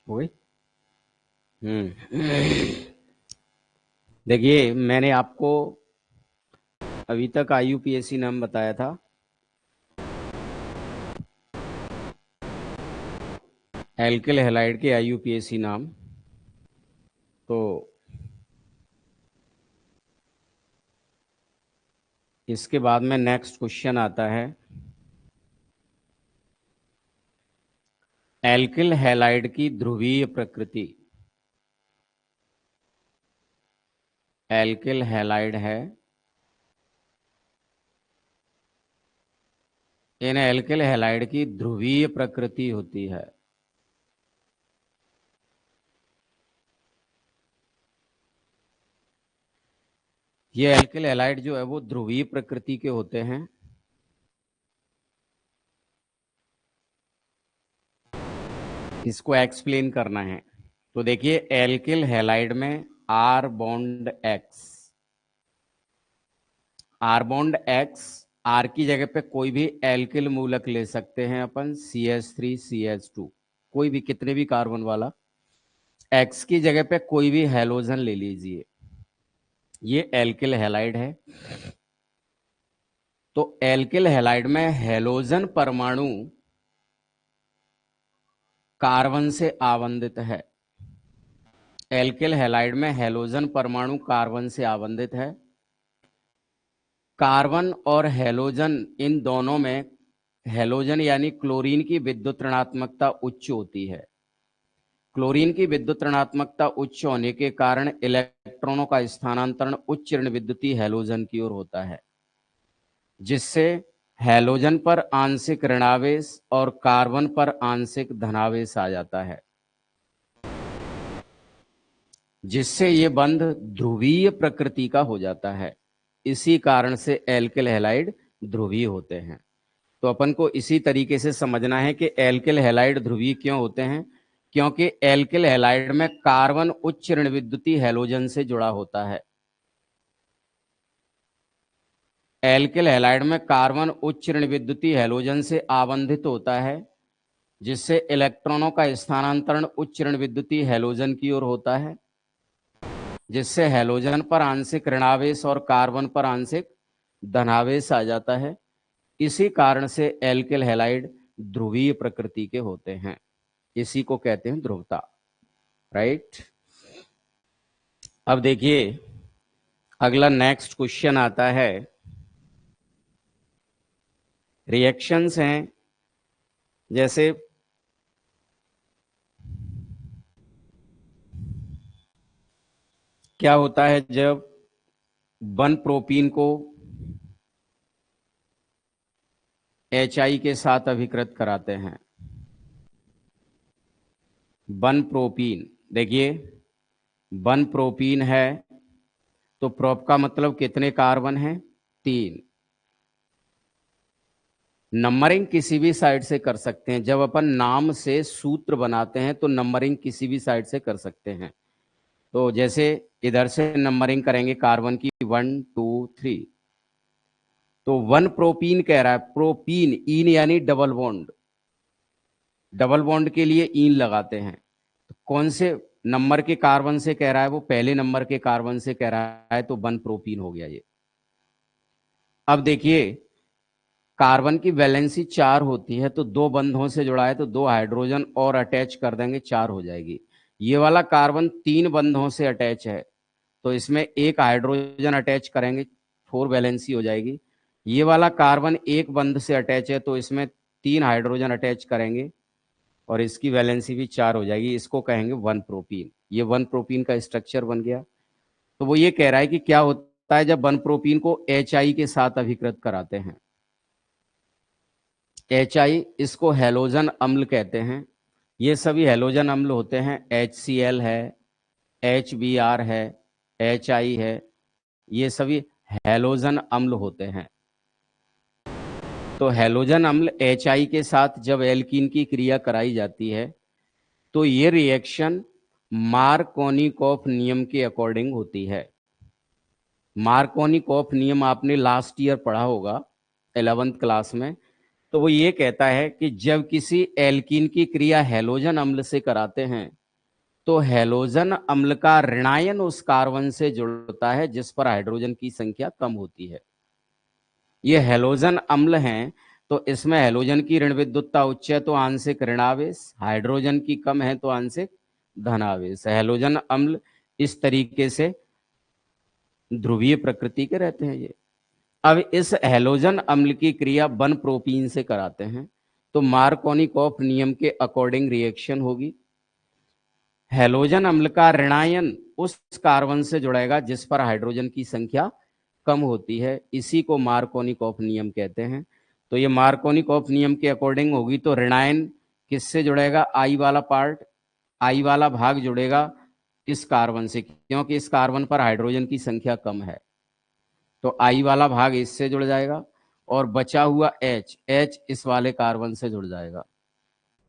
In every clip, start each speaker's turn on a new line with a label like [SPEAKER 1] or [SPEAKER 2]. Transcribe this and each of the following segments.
[SPEAKER 1] हो गई। देखिए, मैंने आपको अभी तक आईयूपीएसी नाम बताया था। एल्किल हैलाइड के आईयूपीएसी नाम। तो इसके बाद में नेक्स्ट क्वेश्चन आता है, एल्किल हैलाइड की ध्रुवीय प्रकृति। एल्किल हैलाइड है, इन एल्किल हैलाइड की ध्रुवीय प्रकृति होती है। ये एल्किल हैलाइड जो है वो ध्रुवीय प्रकृति के होते हैं। इसको एक्सप्लेन करना है। तो देखिए, एल्किल हैलाइड में R bond X, R bond X, R की जगह पे कोई भी एल्किल मूलक ले सकते हैं अपन, CH3CH2, कोई भी, कितने भी कार्बन वाला। एक्स की जगह पे कोई भी हैलोजन ले लीजिए, ये एल्किल हैलाइड है। तो एल्किल हैलाइड में हैलोजन परमाणु कार्बन से आवंदित है। एल्किल हैलाइड में हैलोजन परमाणु कार्बन से आवंदित है। कार्बन और हैलोजन, इन दोनों में हैलोजन यानी क्लोरीन की विद्युत ऋणात्मकता उच्च होती है। क्लोरीन की विद्युत ऋणात्मकता उच्च होने के कारण इलेक्ट्रॉनों का स्थानांतरण उच्च ऋण विद्युतीय हैलोजन की ओर होता है, जिससे हैलोजन पर आंशिक ऋणावेश और कार्बन पर आंशिक धनावेश आ जाता है, जिससे ये बंध ध्रुवीय प्रकृति का हो जाता है। इसी कारण से एल्किल हैलाइड ध्रुवीय होते हैं। तो अपन को इसी तरीके से समझना है कि एल्किल हैलाइड ध्रुवीय क्यों होते हैं। क्योंकि एल्किल हैलाइड में कार्बन उच्च ऋण विद्युतीय हैलोजन से जुड़ा होता है। एल्किल हैलाइड में कार्बन उच्च ऋण विद्युतीय हैलोजन से आवंधित होता है, जिससे इलेक्ट्रॉनों का स्थानांतरण उच्च ऋण विद्युतीय हैलोजन की ओर होता है, जिससे हैलोजन पर आंशिक ऋणावेश और कार्बन पर आंशिक धनावेश आ जाता है। इसी कारण से एल्किल हैलाइड ध्रुवीय प्रकृति के होते हैं। इसी को कहते हैं ध्रुवता, राइट। अब देखिए, अगला नेक्स्ट क्वेश्चन आता है, रिएक्शंस हैं जैसे क्या होता है जब 1 प्रोपीन को HI के साथ अभिकृत कराते हैं। 1 प्रोपीन, देखिए 1 प्रोपीन है तो प्रोप का मतलब कितने कार्बन हैं, 3। नंबरिंग किसी भी साइड से कर सकते हैं। जब अपन नाम से सूत्र बनाते हैं तो नंबरिंग किसी भी साइड से कर सकते हैं। तो जैसे इधर से नंबरिंग करेंगे कार्बन की 1 2 3, तो 1 प्रोपीन कह रहा है, प्रोपीन, इन यानी डबल बॉन्ड, डबल बॉन्ड के लिए इन लगाते हैं। तो कौन से नंबर के कार्बन से कह रहा है, वो पहले नंबर के कार्बन से कह रहा है, तो 1 प्रोपीन हो गया ये। अब देखिए, कार्बन की वैलेंसी 4 होती है, तो 2 बंधों से जुड़ा है, तो 2 हाइड्रोजन और अटैच कर देंगे, 4 हो जाएगी। ये वाला कार्बन 3 बंधों से अटैच है, तो इसमें 1 हाइड्रोजन अटैच करेंगे, 4 वैलेंसी हो जाएगी। ये वाला कार्बन 1 बंध से अटैच है, तो इसमें 3 हाइड्रोजन अटैच करेंगे और इसकी वैलेंसी भी 4 हो जाएगी। इसको कहेंगे 1 प्रोपीन। ये 1 प्रोपीन का स्ट्रक्चर बन गया। तो वो ये कह रहा है कि क्या होता है जब 1 प्रोपीन को HI के साथ अभिकृत कराते हैं। HI, इसको हैलोजन अम्ल कहते हैं। ये सभी हैलोजन अम्ल होते हैं। HCl है, HBr है, HI है, ये सभी हैलोजन अम्ल होते हैं। तो हैलोजन अम्ल HI के साथ जब एल्कीन की क्रिया कराई जाती है, तो ये रिएक्शन मार्कोनिकॉफ नियम के अकॉर्डिंग होती है। मार्कोनिकॉफ नियम आपने लास्ट ईयर पढ़ा होगा 11th क्लास में। तो वो ये कहता है कि जब किसी एल्कीन की क्रिया हैलोजन अम्ल से कराते हैं तो हैलोजन अम्ल का ऋणायन उस कार्बन से जुड़ता है जिस पर हाइड्रोजन की संख्या कम होती है। ये हैलोजन अम्ल हैं, तो इसमें हैलोजन की ऋण विद्युतता उच्च है तो आंशिक ऋणावेश, हाइड्रोजन की कम है तो आंशिक धनावेश। हैलोजन अम्ल इस तरीके से ध्रुवीय प्रकृति के रहते हैं ये। अब इस हैलोजन अम्ल की क्रिया 1 प्रोपीन से कराते हैं तो मार्कोनिकॉफ नियम के अकॉर्डिंग रिएक्शन होगी। हैलोजन अम्ल का ऋणायन उस कार्बन से जुड़ेगा जिस पर हाइड्रोजन की संख्या कम होती है, इसी को मार्कोनिकॉफ नियम कहते हैं। तो ये मार्कोनिकॉफ नियम के अकॉर्डिंग होगी तो ऋणायन किससे जुड़ेगा? आई वाला पार्ट, आई वाला भाग जुड़ेगा इस कार्बन से, क्योंकि इस कार्बन पर हाइड्रोजन की संख्या कम है, तो आई वाला भाग इससे जुड़ जाएगा और बचा हुआ एच, एच इस वाले कार्बन से जुड़ जाएगा।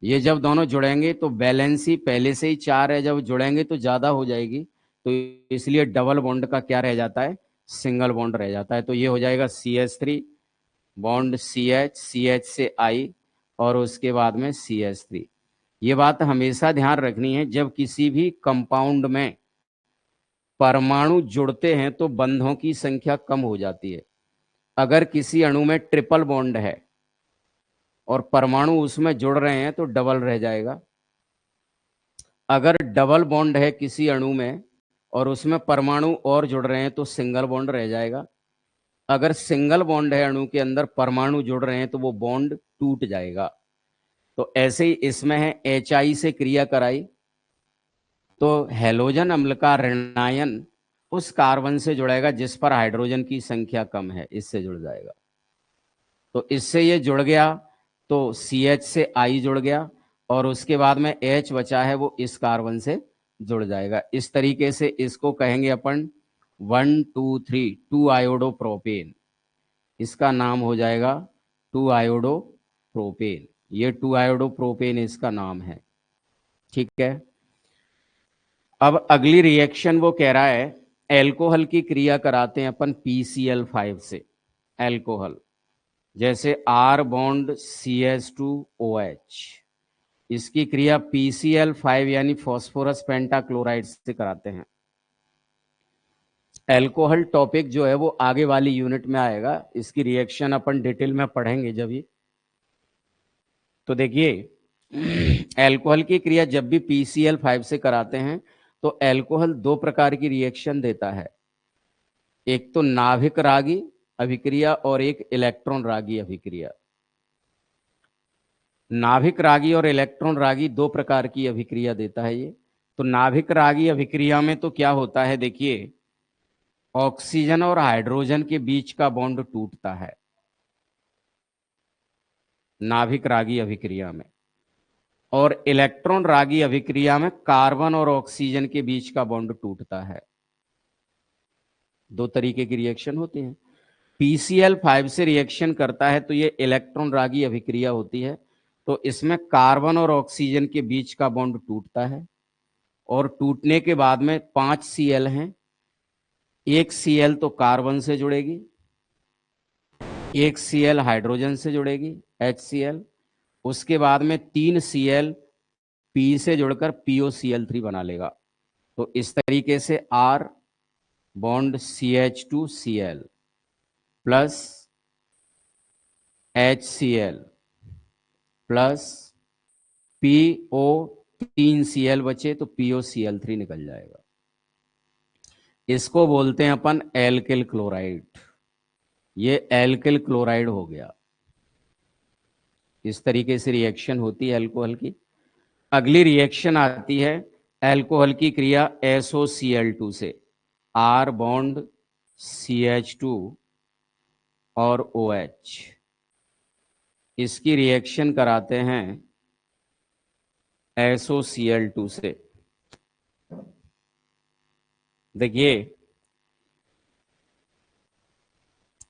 [SPEAKER 1] ये जब दोनों जुड़ेंगे तो बैलेंसी पहले से ही 4 है, जब जुड़ेंगे तो ज्यादा हो जाएगी, तो इसलिए डबल बॉन्ड का क्या रह जाता है? सिंगल बॉन्ड रह जाता है। तो ये हो जाएगा CH3 बॉन्ड CH, CH से I और उसके बाद में CH3। ये बात हमेशा ध्यान रखनी है, जब किसी भी कंपाउंड में परमाणु जुड़ते हैं तो बंधों की संख्या कम हो जाती है। अगर किसी अणु में ट्रिपल बॉन्ड है और परमाणु उसमें जुड़ रहे हैं तो डबल रह जाएगा। अगर डबल बॉन्ड है किसी अणु में और उसमें परमाणु और जुड़ रहे हैं तो सिंगल बॉन्ड रह जाएगा। अगर सिंगल बॉन्ड है अणु के अंदर, परमाणु जुड़ रहे हैं तो वो बॉन्ड टूट जाएगा। तो ऐसे ही इसमें है HI से क्रिया कराई तो हैलोजन अम्ल का ऋणायन उस कार्बन से जुड़ेगा जिस पर हाइड्रोजन की संख्या कम है, इससे जुड़ जाएगा। तो इससे ये जुड़ गया तो CH से I जुड़ गया और उसके बाद में H बचा है वो इस कार्बन से जुड़ जाएगा। इस तरीके से इसको कहेंगे अपन 1 2 3 2 आयोडो प्रोपेन। इसका नाम हो जाएगा 2 आयोडो प्रोपेन। ये 2 आयोडो प्रोपेन इसका नाम है, ठीक है। अब अगली रिएक्शन वो कह रहा है एल्कोहल की क्रिया कराते हैं अपन PCl5 से। एल्कोहल जैसे R बॉन्ड CH2OH, इसकी क्रिया PCl5 यानी फॉस्फोरस पेंटाक्लोराइड से कराते हैं। एल्कोहल टॉपिक जो है वो आगे वाली यूनिट में आएगा, इसकी रिएक्शन अपन डिटेल में पढ़ेंगे जब ही। तो देखिए एल्कोहल की क्रिया जब भी PCl5 से कराते हैं तो एल्कोहल 2 प्रकार की रिएक्शन देता है, एक तो नाभिक रागी अभिक्रिया और एक इलेक्ट्रॉन रागी अभिक्रिया। नाभिक रागी और इलेक्ट्रॉन रागी 2 प्रकार की अभिक्रिया देता है ये। तो नाभिक रागी अभिक्रिया में तो क्या होता है, देखिए ऑक्सीजन और हाइड्रोजन के बीच का बॉन्ड टूटता है नाभिक रागी अभिक्रिया में, और इलेक्ट्रॉन रागी अभिक्रिया में कार्बन और ऑक्सीजन के बीच का बॉन्ड टूटता है। 2 तरीके की रिएक्शन होती हैं। PCl5 से रिएक्शन करता है तो ये इलेक्ट्रॉन रागी अभिक्रिया होती है, तो इसमें कार्बन और ऑक्सीजन के बीच का बॉन्ड टूटता है और टूटने के बाद में 5 Cl हैं। एक Cl तो कार्बन से जुड़ेगी, एक Cl हाइड्रोजन से जुड़ेगी HCl, उसके बाद में 3 Cl P से जुड़कर POCl3 बना लेगा। तो इस तरीके से R bond CH2Cl plus HCl plus PO 3 Cl बचे तो POCl3 निकल जाएगा। इसको बोलते हैं अपन एल्किल क्लोराइड। ये एल्किल क्लोराइड हो गया। इस तरीके से रिएक्शन होती है अल्कोहल की। अगली रिएक्शन आती है अल्कोहल की क्रिया SOCl2 से, R बॉन्ड CH2 और OH, इसकी रिएक्शन कराते हैं SOCl2 से। देखिए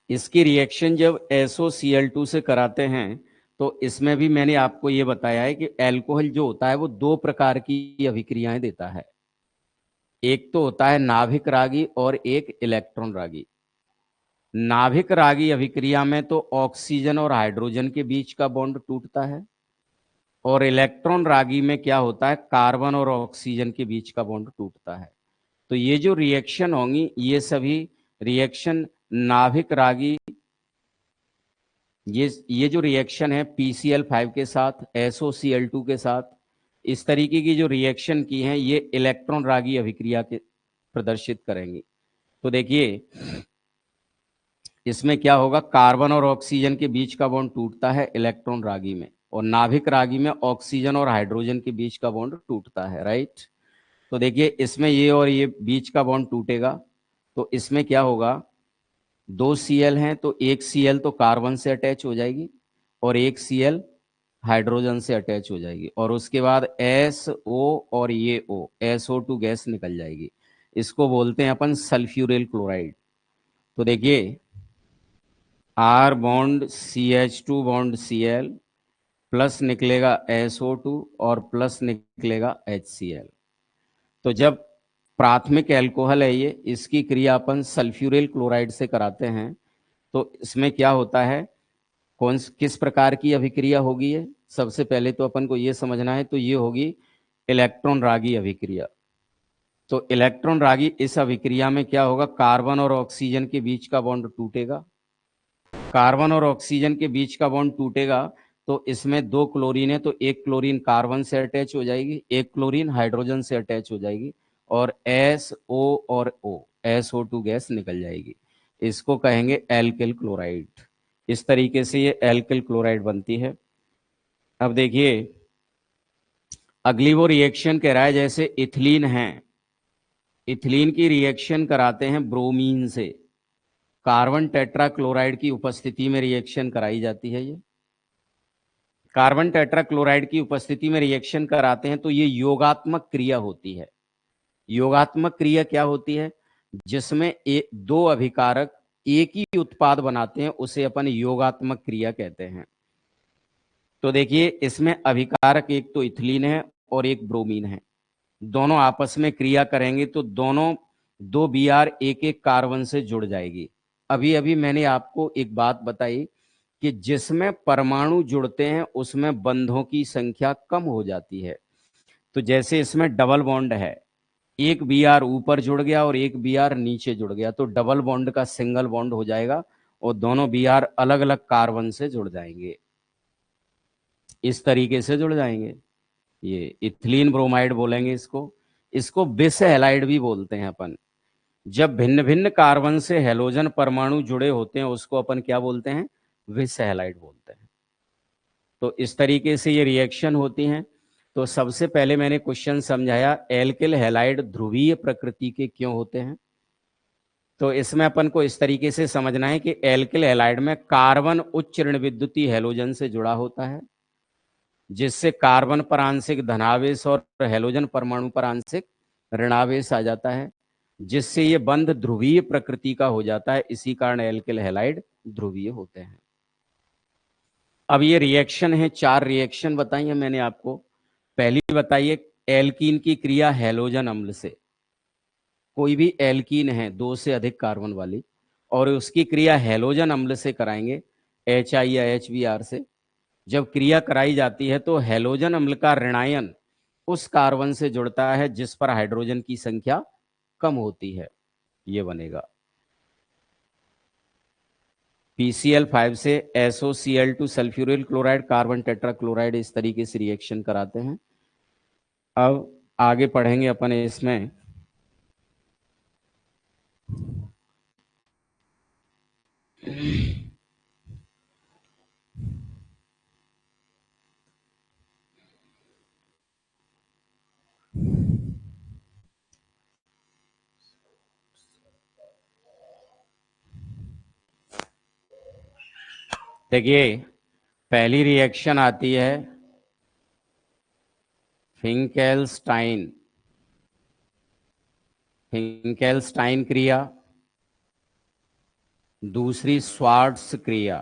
[SPEAKER 1] इसकी रिएक्शन जब SOCl2 से कराते हैं तो इसमें भी मैंने आपको ये बताया है कि अल्कोहल जो होता है वो 2 प्रकार की अभिक्रियाएं देता है, एक तो होता है नाभिक रागी और एक इलेक्ट्रॉन रागी। नाभिक रागी अभिक्रिया में तो ऑक्सीजन और हाइड्रोजन के बीच का बॉन्ड टूटता है, और इलेक्ट्रॉन रागी में क्या होता है, कार्बन और ऑक्सीजन के बीच का बॉन्ड टूटता है। तो ये जो रिएक्शन होंगी ये सभी रिएक्शन नाभिक रागी, ये जो रिएक्शन है PCl5 के साथ, SOCl2 के साथ, इस तरीके की जो रिएक्शन की हैं ये इलेक्ट्रॉन रागी अभिक्रिया के प्रदर्शित करेंगी। तो देखिए इसमें क्या होगा, कार्बन और ऑक्सीजन के बीच का बॉन्ड टूटता है इलेक्ट्रॉन रागी में, और नाभिक रागी में ऑक्सीजन और हाइड्रोजन के बीच का बॉन्ड टूटता है, राइट। तो देखिए इसमें ये और ये बीच का बॉन्ड टूटेगा, तो इसमें क्या होगा, 2 Cl हैं तो एक Cl तो कार्बन से अटैच हो जाएगी और एक Cl हाइड्रोजन से अटैच हो जाएगी, और उसके बाद SO और ये O, SO2 गैस निकल जाएगी। इसको बोलते हैं अपन सल्फ्यूरिल क्लोराइड। तो देखिए R bond CH2 bond Cl, plus निकलेगा SO2 और प्लस निकलेगा HCl। तो जब प्राथमिक एल्कोहल है ये, इसकी क्रिया अपन सल्फ्यूरिल क्लोराइड से कराते हैं, तो इसमें क्या होता है, किस प्रकार की अभिक्रिया होगी ये, सबसे पहले तो अपन को ये समझना है। तो ये होगी इलेक्ट्रॉन रागी अभिक्रिया। तो इलेक्ट्रॉन रागी इस अभिक्रिया में क्या होगा, कार्बन और ऑक्सीजन के बीच का बॉन्ड टूटेगा। कार्बन और ऑक्सीजन के बीच का बॉन्ड टूटेगा तो इसमें 2 क्लोरीन है, तो एक क्लोरीन कार्बन से अटैच हो जाएगी, एक क्लोरीन हाइड्रोजन से अटैच हो जाएगी, और SO और O, SO2 गैस निकल जाएगी। इसको कहेंगे एल्किल क्लोराइड। इस तरीके से ये एल्किल क्लोराइड बनती है। अब देखिए अगली वो रिएक्शन कह रहा है, जैसे इथिलीन है, इथिलीन की रिएक्शन कराते हैं ब्रोमीन से, कार्बन टेट्रा क्लोराइड की उपस्थिति में रिएक्शन कराई जाती है। ये कार्बन टेट्रा क्लोराइड की उपस्थिति में रिएक्शन कराते हैं तो ये योगात्मक क्रिया होती है। योगात्मक क्रिया क्या होती है, जिसमें दो अभिकारक एक ही उत्पाद बनाते हैं, उसे अपन योगात्मक क्रिया कहते हैं। तो देखिए इसमें अभिकारक एक तो इथिलीन है और एक ब्रोमीन है, दोनों आपस में क्रिया करेंगे तो दोनों 2 Br एक एक कार्बन से जुड़ जाएगी। अभी अभी मैंने आपको एक बात बताई कि जिसमें परमाणु जुड़ते हैं उसमें बंधों की संख्या कम हो जाती है। तो जैसे इसमें डबल बॉन्ड है, एक Br ऊपर जुड़ गया और एक Br नीचे जुड़ गया, तो डबल बॉन्ड का सिंगल बॉन्ड हो जाएगा और दोनों Br अलग अलग कार्बन से जुड़ जाएंगे, इस तरीके से जुड़ जाएंगे। ये इथिलीन ब्रोमाइड बोलेंगे इसको। इसको बिस हैलाइड भी बोलते हैं अपन। जब भिन्न भिन्न कार्बन से हेलोजन परमाणु जुड़े होते हैं उसको अपन क्या बोलते हैं, विस हैलाइड बोलते हैं। तो इस तरीके से ये रिएक्शन होती हैं। तो सबसे पहले मैंने क्वेश्चन समझाया एल्किल हैलाइड ध्रुवीय प्रकृति के क्यों होते हैं। तो इसमें अपन को इस तरीके से समझना है कि एल्किल हैलाइड में कार्बन उच्च ऋण विद्युतीय हैलोजन से जुड़ा होता है, जिससे कार्बन पर आंशिक धनावेश और हैलोजन परमाणु पर आंशिक ऋणावेश आ जाता है, जिससे ये बंध ध्रुवीय प्रकृति का हो जाता है। इसी कारण एल्किल हैलाइड ध्रुवीय होते हैं। अब ये रिएक्शन है, 4 रिएक्शन बताई है मैंने आपको। पहली बताइए एल्कीन की क्रिया हैलोजन अम्ल से। कोई भी एल्कीन है 2 से अधिक कार्बन वाली और उसकी क्रिया हैलोजन अम्ल से कराएंगे, HI या HBr से। जब क्रिया कराई जाती है तो हैलोजन अम्ल का ऋणायन उस कार्बन से जुड़ता है जिस पर हाइड्रोजन की संख्या कम होती है, ये बनेगा। PCl5 से SOCl2 sulphuryl chloride, carbon tetra chloride, इस तरीके से रिएक्शन कराते हैं। अब आगे पढ़ेंगे अपन इसमें। देखिए पहली रिएक्शन आती है फिंकेल्स्टाइन, फिंकेल्स्टाइन क्रिया। दूसरी स्वार्ट्स क्रिया,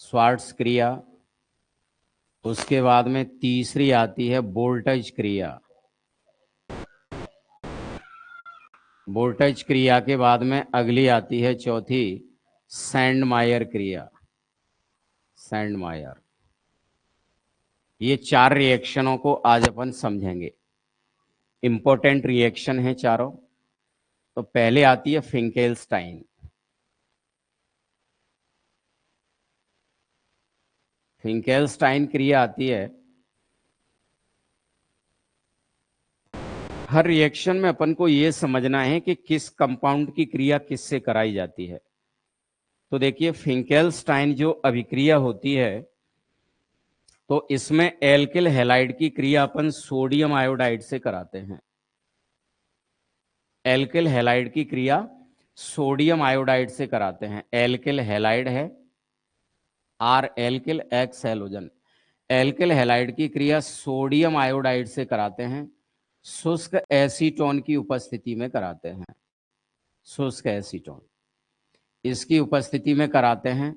[SPEAKER 1] स्वार्ट्स क्रिया। उसके बाद में तीसरी आती है वोल्टेज क्रिया, वोल्टेज क्रिया के बाद में अगली आती है चौथी, सैंडमायर क्रिया। सैंडमायर, ये 4 रिएक्शनों को आज अपन समझेंगे। इंपॉर्टेंट रिएक्शन है चारों। तो पहले आती है फिंकेल्स्टाइन। फिंकेल्स्टाइन क्रिया आती है, हर रिएक्शन में अपन को यह समझना है कि किस कंपाउंड की क्रिया किससे कराई जाती है। तो देखिए, फिंकेल्स्टाइन जो अभिक्रिया होती है, तो इसमें एल्किल हैलाइड की क्रिया अपन सोडियम आयोडाइड से कराते हैं। एल्किल हैलाइड की क्रिया सोडियम आयोडाइड से कराते हैं। एल्किल हैलाइड है, R alkyl X halogen. Alkyl halide की क्रिया सोडियम आयोडाइड से कराते हैं, शुष्क एसीटोन की उपस्थिति में कराते हैं। शुष्क एसीटोन इसकी उपस्थिति में कराते हैं।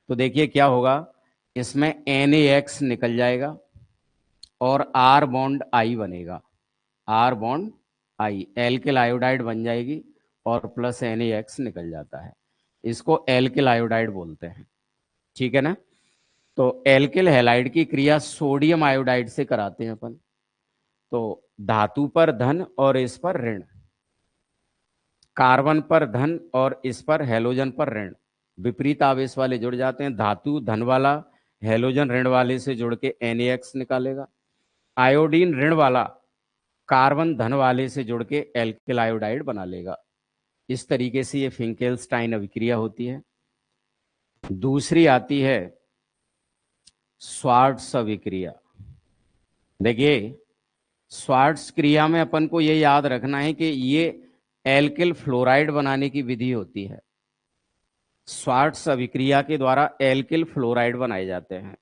[SPEAKER 1] तो देखिए क्या होगा, इसमें NaX निकल जाएगा और R बॉन्ड I बनेगा। R bond I, alkyl iodide बन जाएगी और प्लस NaX निकल जाता है। इसको एल्किल आयोडाइड बोलते हैं, ठीक है ना। तो एल्किल हैलाइड की क्रिया सोडियम आयोडाइड से कराते हैं अपन। तो धातु पर धन और इस पर ऋण, कार्बन पर धन और इस पर हैलोजन पर ऋण, विपरीत आवेश वाले जुड़ जाते हैं। धातु धन वाला हैलोजन ऋण वाले से जुड़ के NaX निकालेगा। आयोडीन ऋण वाला कार्बन धन वाले से जुड़ के एल्किल आयोडाइड बना लेगा। इस तरीके से ये फिंकेल्स्टाइन अभिक्रिया होती है। दूसरी आती है स्वार्ट्स अभिक्रिया। देखिए, स्वार्ट्स क्रिया में अपन को ये याद रखना है कि ये एल्किल फ्लोराइड बनाने की विधि होती है। स्वार्ट्स अभिक्रिया के द्वारा एल्किल फ्लोराइड बनाए जाते हैं।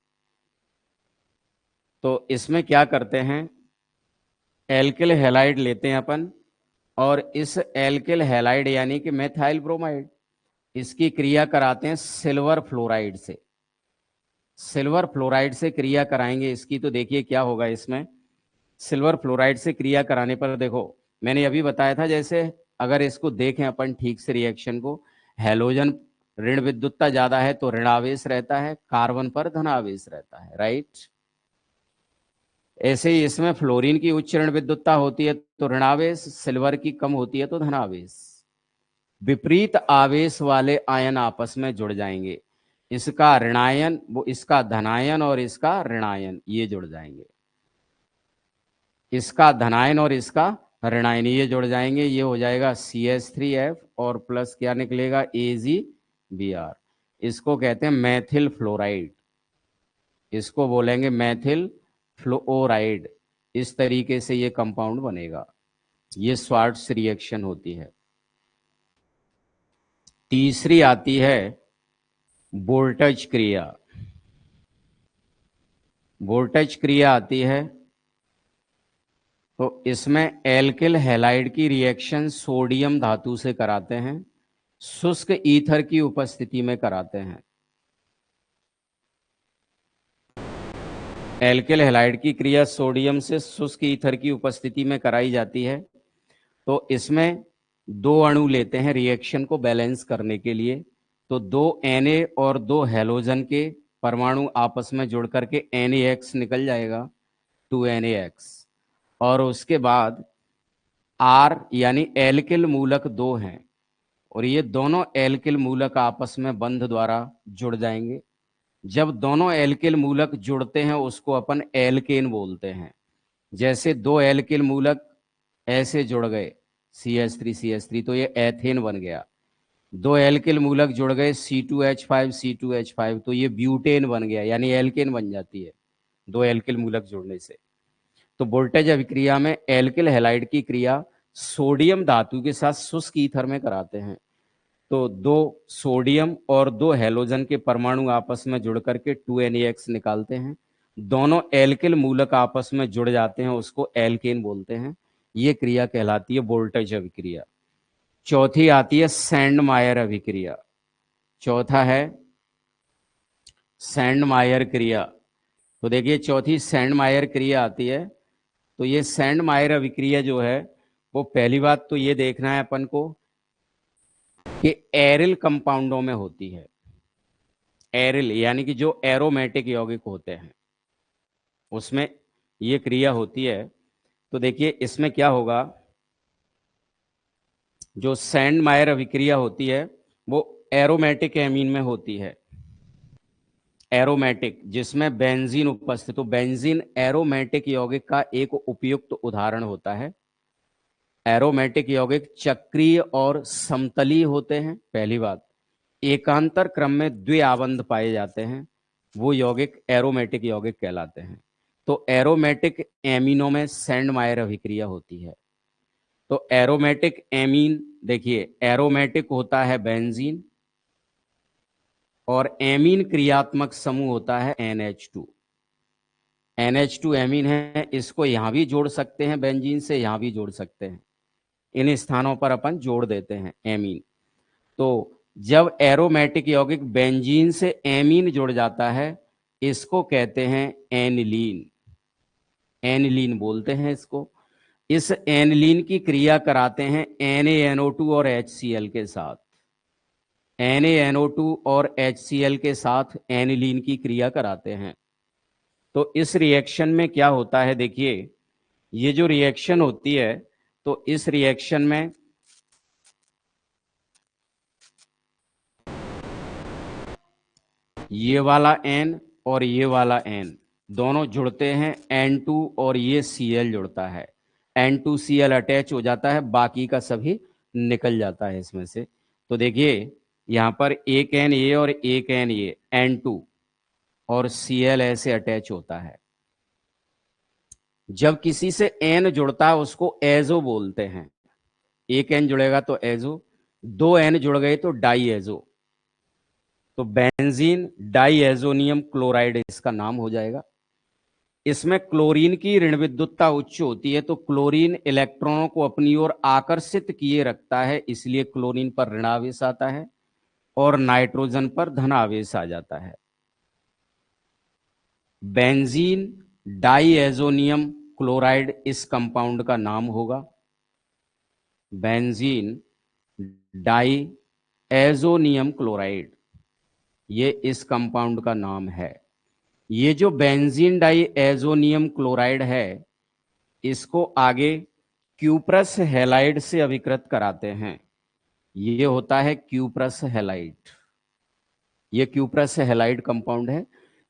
[SPEAKER 1] तो इसमें क्या करते हैं, एल्किल हैलाइड लेते हैं अपन, और इस एल्किल हैलाइड यानी कि मेथाइल ब्रोमाइड, इसकी क्रिया कराते हैं सिल्वर फ्लोराइड से। सिल्वर फ्लोराइड से क्रिया कराएंगे इसकी। तो देखिए क्या होगा, इसमें सिल्वर फ्लोराइड से क्रिया कराने पर देखो, मैंने अभी बताया था, जैसे अगर इसको देखें अपन ठीक से रिएक्शन को, हैलोजन ऋण विद्युतता ज्यादा है तो ऋणावेश रहता है, कार्बन पर धनावेश रहता है, राइट। ऐसे ही इसमें फ्लोरीन की उच्च ऋण विद्युतता होती है तो ऋणावेश, सिल्वर की कम होती है तो धनावेश। विपरीत आवेश वाले आयन आपस में जुड़ जाएंगे, इसका ऋणायन, वो इसका धनायन और इसका ऋणायन, ये जुड़ जाएंगे। इसका धनायन और इसका ऋणायन ये जुड़ जाएंगे। ये हो जाएगा CH3F और प्लस क्या निकलेगा, AgBr। इसको कहते हैं मैथिल फ्लोराइड, इसको बोलेंगे मैथिल फ्लोराइड। इस तरीके से ये कंपाउंड बनेगा। ये स्वार्ट्स रिएक्शन होती है। तीसरी आती है वोल्टेज क्रिया। वोल्टेज क्रिया आती है, तो इसमें एल्किल हैलाइड की रिएक्शन सोडियम धातु से कराते हैं, शुष्क ईथर की उपस्थिति में कराते हैं। एल्किल हैलाइड की क्रिया सोडियम से शुष्क ईथर की उपस्थिति में कराई जाती है। तो इसमें 2 अणु लेते हैं रिएक्शन को बैलेंस करने के लिए। तो 2 Na और 2 हैलोजन के परमाणु आपस में जुड़ करके NaX निकल जाएगा, 2NaX। और उसके बाद R यानी एल्किल मूलक 2 हैं, और ये दोनों एल्किल मूलक आपस में बंध द्वारा जुड़ जाएंगे। जब दोनों एल्किल मूलक जुड़ते हैं उसको अपन एल्केन बोलते हैं। जैसे 2 एल्किल मूलक ऐसे जुड़ गए, CH3 तो ये एथेन बन गया। 2 एल्किल मूलक जुड़ गए C2H5 तो ये ब्यूटेन बन गया, यानी एल्केन बन जाती है 2 एल्किल मूलक जुड़ने से। तो वोल्टेज अभिक्रिया में एल्किल हैलाइड की क्रिया सोडियम धातु के साथ शुष्क ईथर में कराते हैं। तो 2 सोडियम और 2 हैलोजन के परमाणु आपस में जुड़ करके 2NaX निकालते हैं। दोनों एल्किल मूलक आपस में जुड़ जाते हैं, उसको एल्केन बोलते हैं। ये क्रिया कहलाती है वोल्टेज अभिक्रिया। चौथी आती है सैंडमायर अभिक्रिया। चौथा है सैंडमायर क्रिया। तो देखिए, चौथी सैंडमायर क्रिया आती है। तो ये सैंडमायर अभिक्रिया जो है वो पहली बात तो ये देखना है अपन को कि एरिल कंपाउंडों में होती है। एरिल यानी कि जो एरोमेटिक यौगिक होते हैं उसमें ये क्रिया होती है। तो देखिए इसमें क्या होगा, जो सैंड मायर अभिक्रिया होती है वो एरोमेटिक एमीन में होती है। एरोमेटिक जिसमें बेंजीन उपस्थित, तो बेंजीन एरोमेटिक यौगिक का एक उपयुक्त उदाहरण होता है। एरोमेटिक यौगिक चक्रीय और समतलीय होते हैं। पहली बात, एकांतर क्रम में द्विआबंध पाए जाते हैं, वो यौगिक एरोमेटिक यौगिक कहलाते हैं। तो एरोमेटिक एमीनों में सैंड मायर अभिक्रिया होती है। तो एरोमेटिक एमीन, देखिए एरोमेटिक होता है बेंजीन और एमीन क्रियात्मक समूह होता है NH2। NH2 एमीन है, इसको यहां भी जोड़ सकते हैं बेंजीन से, यहां भी जोड़ सकते हैं, इन स्थानों पर अपन जोड़ देते हैं एमीन। तो जब एरोमेटिक यौगिक बेंजीन से एमीन जुड़ जाता है इसको कहते हैं एनिलीन। एनिलीन बोलते हैं इसको। इस एनिलीन की क्रिया कराते हैं NaNO2 और HCl के साथ। NaNO2 और HCl के साथ एनिलीन की क्रिया कराते हैं। तो इस रिएक्शन में क्या होता है, देखिए ये जो रिएक्शन होती है, तो इस रिएक्शन में ये वाला N और ये वाला N दोनों जुड़ते हैं N2 और ये Cl जुड़ता है। N2Cl अटैच हो जाता है, बाकी का सभी निकल जाता है इसमें से। तो देखिए यहां पर एक N ये और एक N ये, N2 और Cl ऐसे अटैच होता है। जब किसी से N जुड़ता है उसको एजो बोलते हैं। एक N जुड़ेगा तो एजो, दो N जुड़ गए तो डाई एजो। तो बेंजीन डाईएजोनियम क्लोराइड इसका नाम हो जाएगा। इसमें क्लोरीन की ऋण विद्युतता उच्च होती है, तो क्लोरीन इलेक्ट्रॉनों को अपनी ओर आकर्षित किए रखता है, इसलिए क्लोरीन पर ऋणावेश आता है और नाइट्रोजन पर धनावेश आ जाता है। बेंजीन डाईएजोनियम क्लोराइड इस कंपाउंड का नाम होगा। बेंजीन डाईएजोनियम क्लोराइड ये इस कंपाउंड का नाम है। ये जो बेंजीन डाईएजोनियम क्लोराइड है इसको आगे क्यूप्रस हैलाइड से अभिकृत कराते हैं। ये होता है क्यूप्रस हैलाइड, ये क्यूप्रस हैलाइड कंपाउंड है।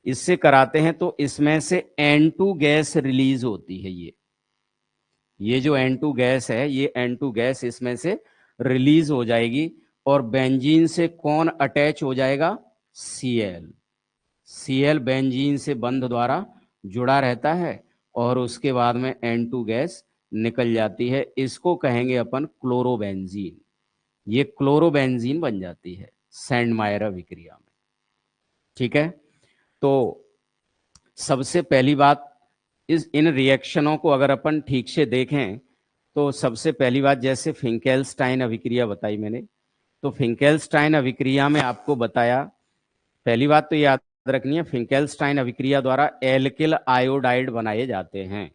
[SPEAKER 1] इससे कराते हैं तो इसमें से N2 गैस रिलीज होती है। ये जो N2 गैस है, ये N2 गैस इसमें से रिलीज हो जाएगी और बेंजीन से कौन अटैच हो जाएगा, Cl। Cl बेंजीन से बंध द्वारा जुड़ा रहता है और उसके बाद में N2 गैस निकल जाती है। इसको कहेंगे अपन क्लोरोबेंजीन। ये क्लोरोबेंजीन बन जाती है सैंडमायर अभिक्रिया में। ठीक है, तो सबसे पहली बात, इन रिएक्शनों को अगर अपन ठीक से देखें तो सबसे पहली बात, जैसे फिंकेल्स्टाइन अभिक्रिया बताई मैंने, तो फिंकेल्स्टाइन अभिक्रिया में आपको बताया, पहली बात तो याद रखनी है, फिंकेल्स्टाइन अभिक्रिया द्वारा एल्किल आयोडाइड बनाए जाते हैं।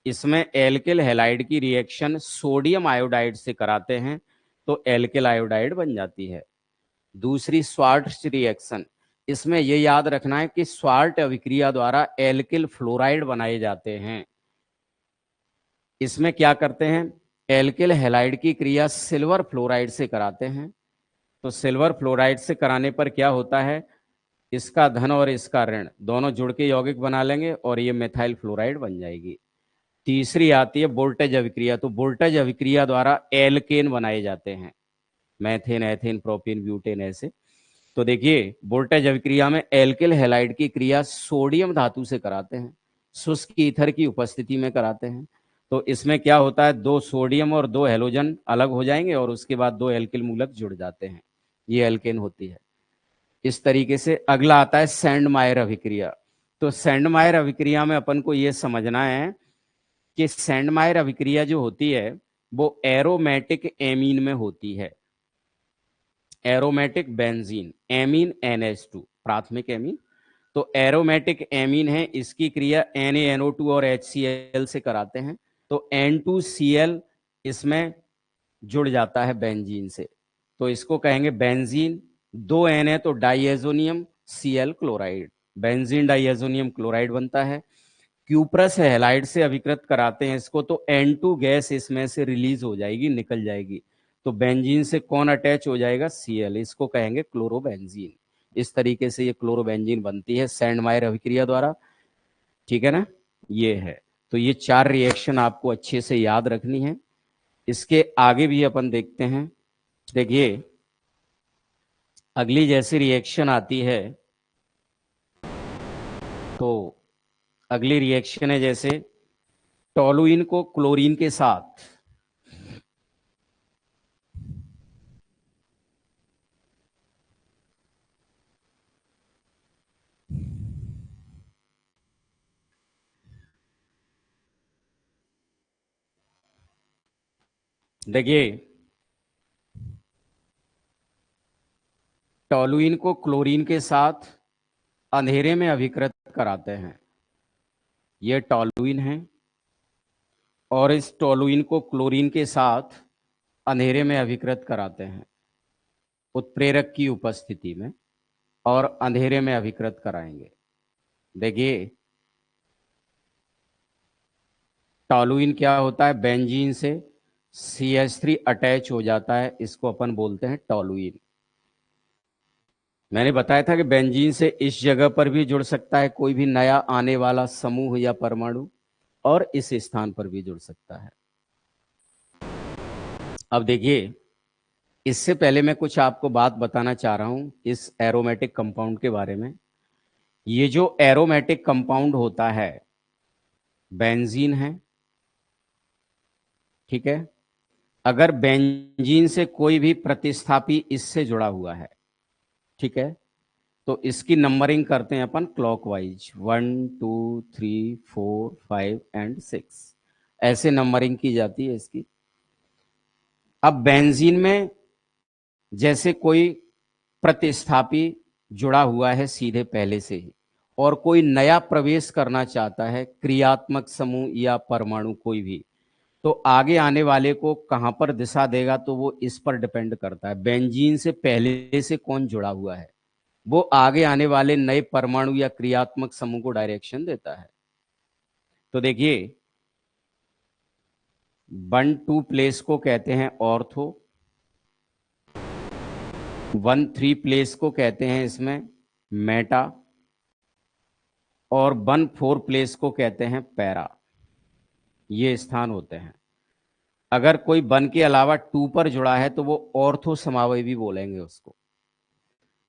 [SPEAKER 1] इसमें एल्किल हैलाइड की रिएक्शन सोडियम आयोडाइड से कराते हैं तो एल्किल आयोडाइड बन जाती है। दूसरी स्वार्ट्ज रिएक्शन, इसमें यह याद रखना है कि स्वार्ट अभिक्रिया द्वारा एल्किल फ्लोराइड बनाए जाते हैं। इसमें क्या करते हैं, एल्किल हैलाइड की क्रिया सिल्वर फ्लोराइड से कराते हैं। तो सिल्वर फ्लोराइड से कराने पर क्या होता है, इसका धन और इसका ऋण दोनों जुड़ के यौगिक बना लेंगे और ये मेथाइल फ्लोराइड बन जाएगी। तीसरी आती है वोल्टेज अभिक्रिया। तो वोल्टेज अभिक्रिया द्वारा एल्केन बनाए जाते हैं, मैथेन, एथेन, प्रोपेन, ब्यूटेन ऐसे। तो देखिए वोल्टेज अभिक्रिया में एल्किल हैलाइड की क्रिया सोडियम धातु से कराते हैं, शुष्क ईथर की उपस्थिति में कराते हैं। तो इसमें क्या होता है, दो सोडियम और दो हेलोजन अलग हो जाएंगे और उसके बाद दो एल्किल मूलक जुड़ जाते हैं, ये एल्केन होती है। इस तरीके से अगला आता है सैंडमायर अभिक्रिया। तो सैंडमायर अभिक्रिया में अपन को यह समझना है कि सैंडमायर अभिक्रिया जो होती है वो एरोमेटिक एमीन में होती है। एरोमेटिक बेंजीन, एमीन NH2 प्राथमिक एमीन, तो एरोमेटिक एमीन है, इसकी क्रिया NaNO2 और HCl से कराते हैं। तो N2Cl इसमें जुड़ जाता है बेंजीन से, तो इसको कहेंगे बेंजीन। 2 N है तो diazonium Cl chloride, benzene diazonium chloride बनता है। क्यूप्रस हैलाइड से अभिकृत कराते हैं इसको तो N2 गैस इसमें से रिलीज हो जाएगी, निकल जाएगी, तो बेंजीन से कौन अटैच हो जाएगा? Cl, इसको कहेंगे क्लोरोबेंजीन। इस तरीके से ये क्लोरोबेंजीन बनती है सैंडमायर अभिक्रिया द्वारा, ठीक है ना। ये है, तो ये 4 रिएक्शन आपको अच्छे से याद रखनी है। इसके आगे भी अपन देखते हैं। देखिए अगली जैसी रिएक्शन आती है, तो अगली रिएक्शन है जैसे टोलुइन को क्लोरीन के साथ, देखिए टोलुइन को क्लोरीन के साथ अंधेरे में अभिकृत कराते हैं। ये टोलुइन है और इस टोलुइन को क्लोरीन के साथ अंधेरे में अभिकृत कराते हैं उत्प्रेरक की उपस्थिति में, और अंधेरे में अभिकृत कराएंगे। देखिए टोलुइन क्या होता है? बेंजीन से CH3 अटैच हो जाता है, इसको अपन बोलते हैं टोलुइन। मैंने बताया था कि बेंजीन से इस जगह पर भी जुड़ सकता है कोई भी नया आने वाला समूह या परमाणु, और इस स्थान पर भी जुड़ सकता है। अब देखिए इससे पहले मैं कुछ आपको बात बताना चाह रहा हूं इस एरोमेटिक कंपाउंड के बारे में। ये जो एरोमेटिक कंपाउंड होता है बेंजीन है, ठीक है। अगर बेंजीन से कोई भी प्रतिस्थापी इससे जुड़ा हुआ है, ठीक है, तो इसकी नंबरिंग करते हैं अपन क्लॉकवाइज, 1 2 3 4 5 एंड 6, ऐसे नंबरिंग की जाती है इसकी। अब बेंजीन में जैसे कोई प्रतिस्थापी जुड़ा हुआ है सीधे पहले से ही, और कोई नया प्रवेश करना चाहता है क्रियात्मक समूह या परमाणु कोई भी, तो आगे आने वाले को कहां पर दिशा देगा? तो वो इस पर डिपेंड करता है बेंजीन से पहले से कौन जुड़ा हुआ है, वो आगे आने वाले नए परमाणु या क्रियात्मक समूह को डायरेक्शन देता है। तो देखिए 1 2 प्लेस को कहते हैं ऑर्थो, 1 3 प्लेस को कहते हैं इसमें मेटा, और 1 4 प्लेस को कहते हैं पैरा। ये स्थान होते हैं। अगर कोई 1 के अलावा 2 पर जुड़ा है तो वो ऑर्थो समावयवी बोलेंगे उसको।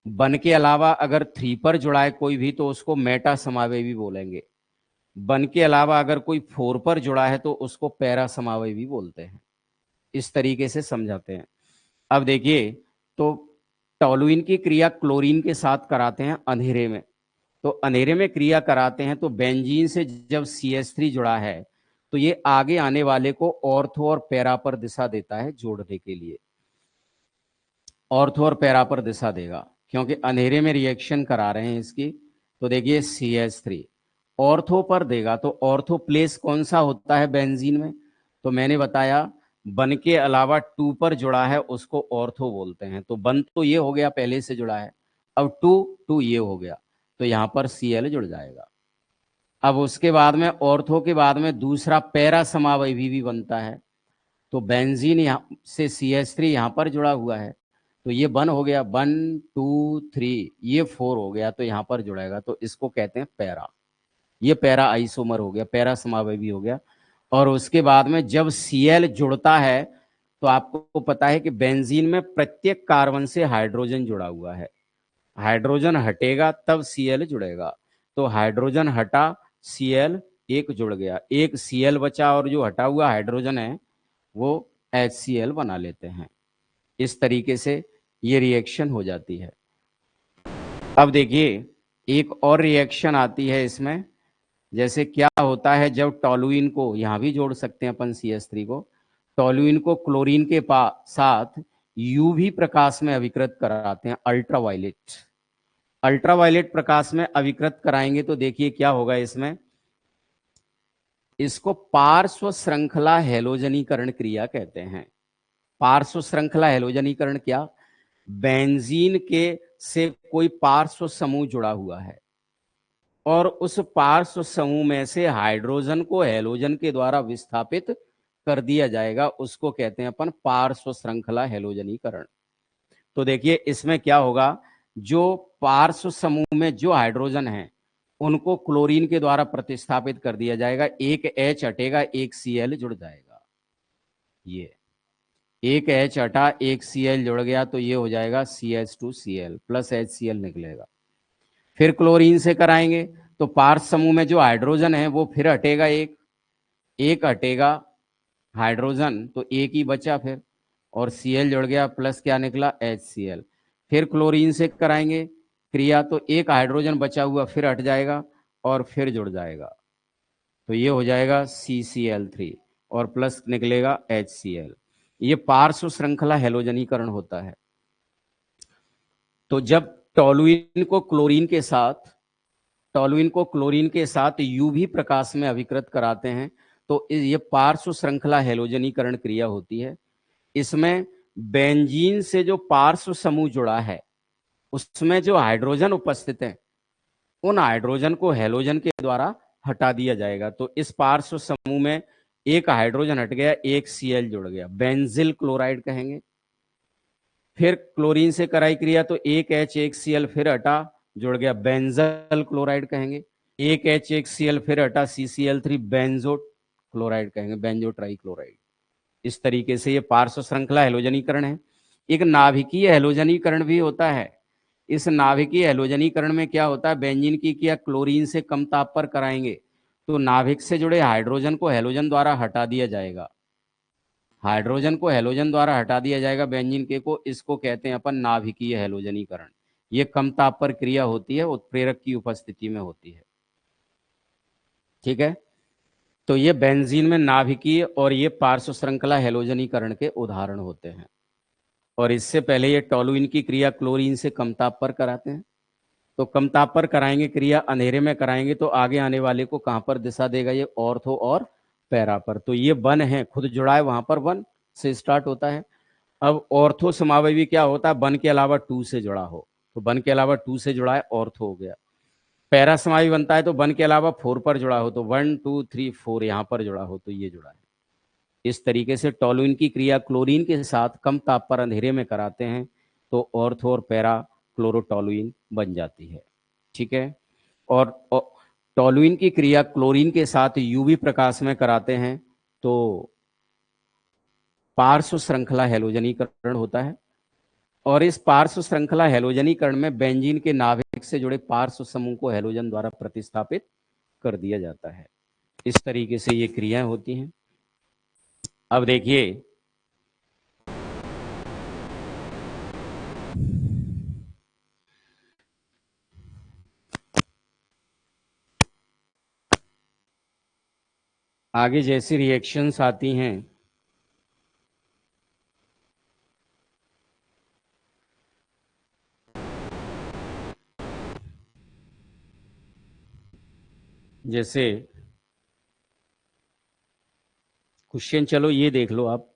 [SPEAKER 1] 1 के अलावा अगर 3 पर जुड़ा है कोई भी तो उसको मेटा समावयवी बोलेंगे। 1 के अलावा अगर कोई 4 पर जुड़ा है तो उसको पैरा समावयवी बोलते हैं। इस तरीके से समझाते हैं। अब देखिए तो टोलुइन की क्रिया क्लोरीन के साथ कराते हैं अंधेरे में, तो अंधेरे में क्रिया कराते हैं तो बेंजीन से जब CH3 जुड़ा है तो ये आगे आने वाले को ऑर्थो और पैरा पर दिशा देता है जोड़ने के लिए। ऑर्थो और पैरा पर दिशा देगा क्योंकि अंधेरे में रिएक्शन करा रहे हैं इसकी। तो देखिए CH3 ऑर्थो पर देगा, तो ऑर्थो प्लेस कौन सा होता है बेंजीन में? तो मैंने बताया 1 के अलावा 2 पर जुड़ा है उसको ऑर्थो बोलते हैं। तो 1 तो ये हो गया पहले से जुड़ा है, अब 2 ये हो गया, तो यहां पर Cl जुड़ जाएगा। अब उसके बाद में ऑर्थो के बाद में दूसरा पैरा समावयवी भी बनता है, तो बेंजीन यहाँ से CH3 यहाँ पर जुड़ा हुआ है, तो ये 1 हो गया, 1 2 3, ये 4 हो गया, तो यहाँ पर जुड़ेगा, तो इसको कहते हैं पैरा। ये पैरा आइसोमर हो गया, पैरा समावयवी हो गया। और उसके बाद में जब Cl जुड़ता है तो आपको पता है कि बेंजीन में प्रत्येक कार्बन से हाइड्रोजन जुड़ा हुआ है, हाइड्रोजन हटेगा तब Cl जुड़ेगा। तो हाइड्रोजन हटा, Cl एक जुड़ गया, एक Cl बचा, और जो हटा हुआ हाइड्रोजन है वो HCl बना लेते हैं। इस तरीके से ये रिएक्शन हो जाती है। अब देखिए एक और रिएक्शन आती है इसमें, जैसे क्या होता है जब टोलुइन को, यहां भी जोड़ सकते हैं अपन CH3 को, टोलुइन को क्लोरीन के साथ यूवी प्रकाश में अभिकृत कराते हैं, अल्ट्रावायलेट। अल्ट्रावायलेट प्रकाश में अभिकृत कराएंगे तो देखिए क्या होगा इसमें, इसको पार्श्व श्रृंखला हैलोजनीकरण क्रिया कहते हैं। पार्श्व श्रृंखला हैलोजनीकरण क्या? बेंजीन के से कोई पार्श्व समूह जुड़ा हुआ है और उस पार्श्व समूह में से हाइड्रोजन को हैलोजन के द्वारा विस्थापित कर दिया जाएगा, उसको कहते हैं अपन पार्श्व श्रृंखला हैलोजनीकरण। तो देखिए इसमें क्या होगा, जो पार्श्व समूह में जो हाइड्रोजन है उनको क्लोरीन के द्वारा प्रतिस्थापित कर दिया जाएगा, एक H हटेगा, एक Cl जुड़ जाएगा। ये एक H हटा, एक Cl जुड़ गया तो ये हो जाएगा CH2Cl प्लस HCl निकलेगा। फिर क्लोरीन से कराएंगे तो पार्श्व समूह में जो हाइड्रोजन है वो फिर हटेगा, एक हटेगा हाइड्रोजन तो एक ही बचा फिर, और Cl जुड़ गया प्लस क्या निकला HCl। फिर क्लोरीन से कराएंगे क्रिया तो एक हाइड्रोजन बचा हुआ फिर हट जाएगा और फिर जुड़ जाएगा, तो ये हो जाएगा CCl3 और प्लस निकलेगा HCl। ये पार्श्व श्रृंखला हैलोजनीकरण होता है। तो जब टोलुइन को क्लोरीन के साथ यूवी प्रकाश में अभिकृत कराते हैं तो ये पार्श्व श्रृंखला हैलोजनीकरण क्रिया होती है। इसमें बेंजीन से जो पार्श्व समूह जुड़ा है उसमें जो हाइड्रोजन उपस्थित है उन हाइड्रोजन को हैलोजन के द्वारा हटा दिया जाएगा। तो इस पार्श्व समूह में एक हाइड्रोजन हट गया, एक Cl जुड़ गया, बेंजिल क्लोराइड कहेंगे। फिर क्लोरीन से कराई क्रिया तो एक H एक Cl फिर हटा, जुड़ गया, बेंजल क्लोराइड कहेंगे। एक H एक Cl फिर हटा, CCl3 बेंजो क्लोराइड कहेंगे, बेंजो ट्राई क्लोराइड। इस तरीके से ये पार्श्व श्रृंखला हैलोजनीकरण है। एक नाभिकीय हैलोजनीकरण भी होता है। इस नाभिकीय हैलोजनीकरण में क्या होता है, बेंजीन की क्रिया क्लोरीन से कम ताप पर कराएंगे तो नाभिक से जुड़े हाइड्रोजन को हैलोजन द्वारा हटा दिया जाएगा। हाइड्रोजन को हैलोजन द्वारा हटा दिया जाएगा बेंजीन के को, इसको कहते हैं अपन नाभिकीय हैलोजनीकरण। ये कम ताप पर क्रिया होती है, उत्प्रेरक की उपस्थिति में होती है। ठीक है, तो ये बेंजीन में नाभिकीय और ये पार्श्व श्रृंखला हैलोजनीकरण के उदाहरण होते हैं। और इससे पहले ये टोलुइन की क्रिया क्लोरीन से कम ताप पर कराते हैं। तो कम ताप पर कराएंगे क्रिया, अंधेरे में कराएंगे तो आगे आने वाले को कहां पर दिशा देगा, ये ऑर्थो और पैरा पर। तो ये वन है, खुद जुड़ा है वहां पर, वन से स्टार्ट होता है। अब ऑर्थो समावयवी क्या होता है, वन के अलावा टू से जुड़ा हो, तो वन के अलावा टू से जुड़ा है ऑर्थो हो गया। पैरा समावयवी बनता है तो वन के अलावा फोर पर जुड़ा हो, तो 1 2 3 4 यहां पर जुड़ा हो तो ये जुड़ा है। इस तरीके से टोलुइन की क्रिया क्लोरीन के साथ कम ताप पर अंधेरे में कराते हैं तो ऑर्थो और पैरा क्लोरोटोलुइन बन जाती है। ठीक है, और टोलुइन की क्रिया क्लोरीन के साथ यूवी प्रकाश में कराते हैं तो पार्श्व श्रृंखला हैलोजनीकरण होता है। और इस पार्श्व श्रृंखला हैलोजनीकरण में बेंजीन के नाभिक से जुड़े पार्श्व समूह को हैलोजन द्वारा प्रतिस्थापित कर दिया जाता है। इस तरीके से ये क्रियाएं होती हैं। अब देखिए आगे जैसी रिएक्शंस आती हैं जैसे क्वेश्चन, चलो ये देख लो आप।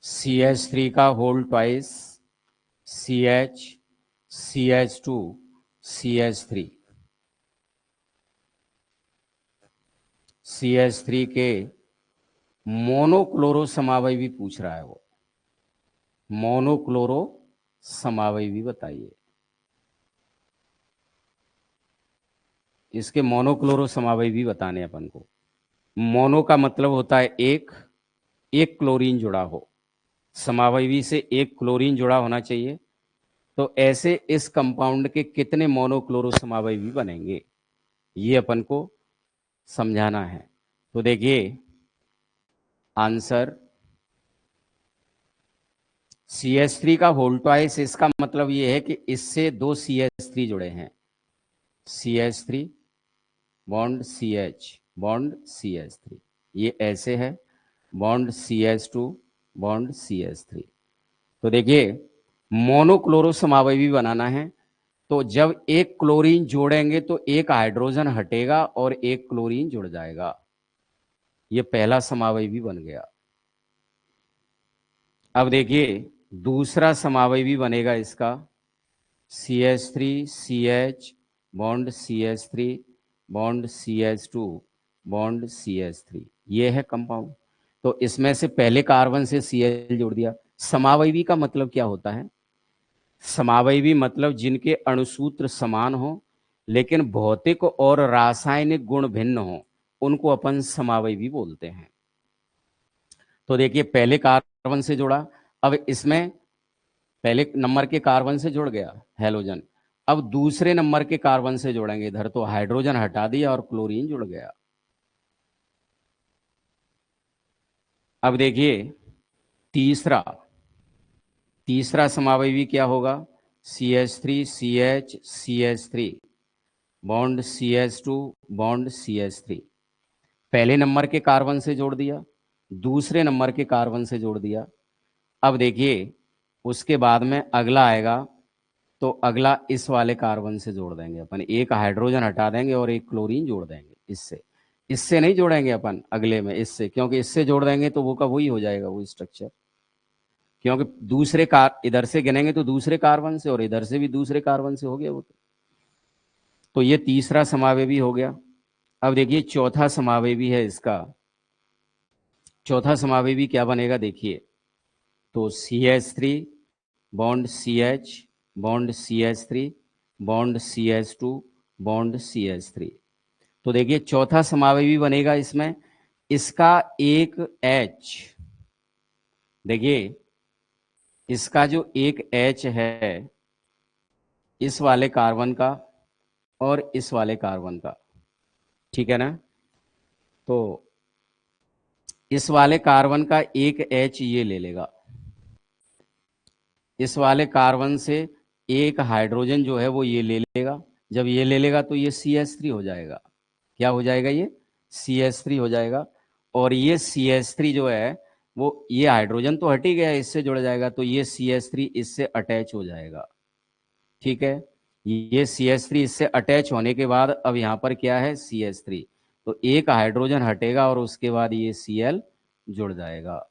[SPEAKER 1] CH3 का whole twice CH CH2 CH3, CH3 के मोनोक्लोरो समावयवी पूछ रहा है वो, मोनोक्लोरो समावयवी बताइए। इसके मोनोक्लोरो समावयवी बताने अपन को। मोनो का मतलब होता है एक, एक क्लोरीन जुड़ा हो, समावयवी से एक क्लोरीन जुड़ा होना चाहिए। तो ऐसे इस कंपाउंड के कितने मोनोक्लोरो समावयवी बनेंगे ये अपन को समझाना है। तो देखिए आंसर CH3 का होल ट्वाइस, इसका मतलब ये है कि इससे दो CH3 जुड़े हैं, CH3 bond CH bond CH3, ये ऐसे है, बॉन्ड CH2 बॉन्ड CH3। तो देखिए मोनोक्लोरो समावयवी बनाना है तो जब एक क्लोरीन जोड़ेंगे तो एक हाइड्रोजन हटेगा और एक क्लोरीन जुड़ जाएगा। ये पहला समावयवी बन गया। अब देखिए दूसरा समावयवी बनेगा इसका, CH3 CH bond CH3 bond CH2 bond CH3, ये है कंपाउंड। तो इसमें से पहले कार्बन से Cl जोड़ दिया। समावयवी का मतलब क्या होता है? समावयवी मतलब जिनके अणुसूत्र समान हो लेकिन भौतिक और रासायनिक गुण भिन्न हो, उनको अपन समावयवी बोलते हैं। तो देखिए पहले कार्बन से जोड़ा, अब इसमें पहले नंबर के कार्बन से जुड़ गया हेलोजन, अब दूसरे नंबर के कार्बन से जोड़ेंगे इधर, तो हाइड्रोजन हटा दिया और क्लोरीन जुड़ गया। अब देखिए तीसरा तीसरा समावयवी क्या होगा? CH3 CH CH3 bond CH2 bond CH3, पहले नंबर के कार्बन से जोड़ दिया, दूसरे नंबर के कार्बन से जोड़ दिया। अब देखिए उसके बाद में अगला आएगा, तो अगला इस वाले कार्बन से जोड़ देंगे अपन, एक हाइड्रोजन हटा देंगे और एक क्लोरीन जोड़ देंगे। इससे इससे नहीं जोड़ेंगे अपन अगले में, इससे, क्योंकि इससे जोड़ देंगे तो वो का वही हो जाएगा, वो स्ट्रक्चर। क्योंकि दूसरे कार इधर से गिनेंगे तो दूसरे कार्बन से और इधर से भी दूसरे कार्बन से हो गया वो। तो ये तीसरा समावेवी हो गया। अब देखिए चौथा समावेवी है इसका। चौथा समावेवी क्या बनेगा देखिए, तो CH3 bond CH bond CH3 bond CH2 bond CH3। तो देखिए चौथा समावेवी बनेगा इसमें, इसका एक H, देखिए इसका जो एक H है इस वाले कार्बन का और इस वाले कार्बन का, ठीक है ना? तो इस वाले कार्बन का एक H ये ले लेगा, इस वाले कार्बन से एक हाइड्रोजन जो है वो ये ले लेगा, जब ये ले लेगा तो ये CH3 हो जाएगा। क्या हो जाएगा? ये CH3 हो जाएगा। और ये CH3 जो है वो, ये हाइड्रोजन तो हट ही गया, इससे जुड़ जाएगा, तो ये CH3 इससे अटैच हो जाएगा। ठीक है, ये CH3 इससे अटैच होने के बाद अब यहाँ पर क्या है? CH3, तो एक हाइड्रोजन हटेगा और उसके बाद ये Cl जुड़ जाएगा।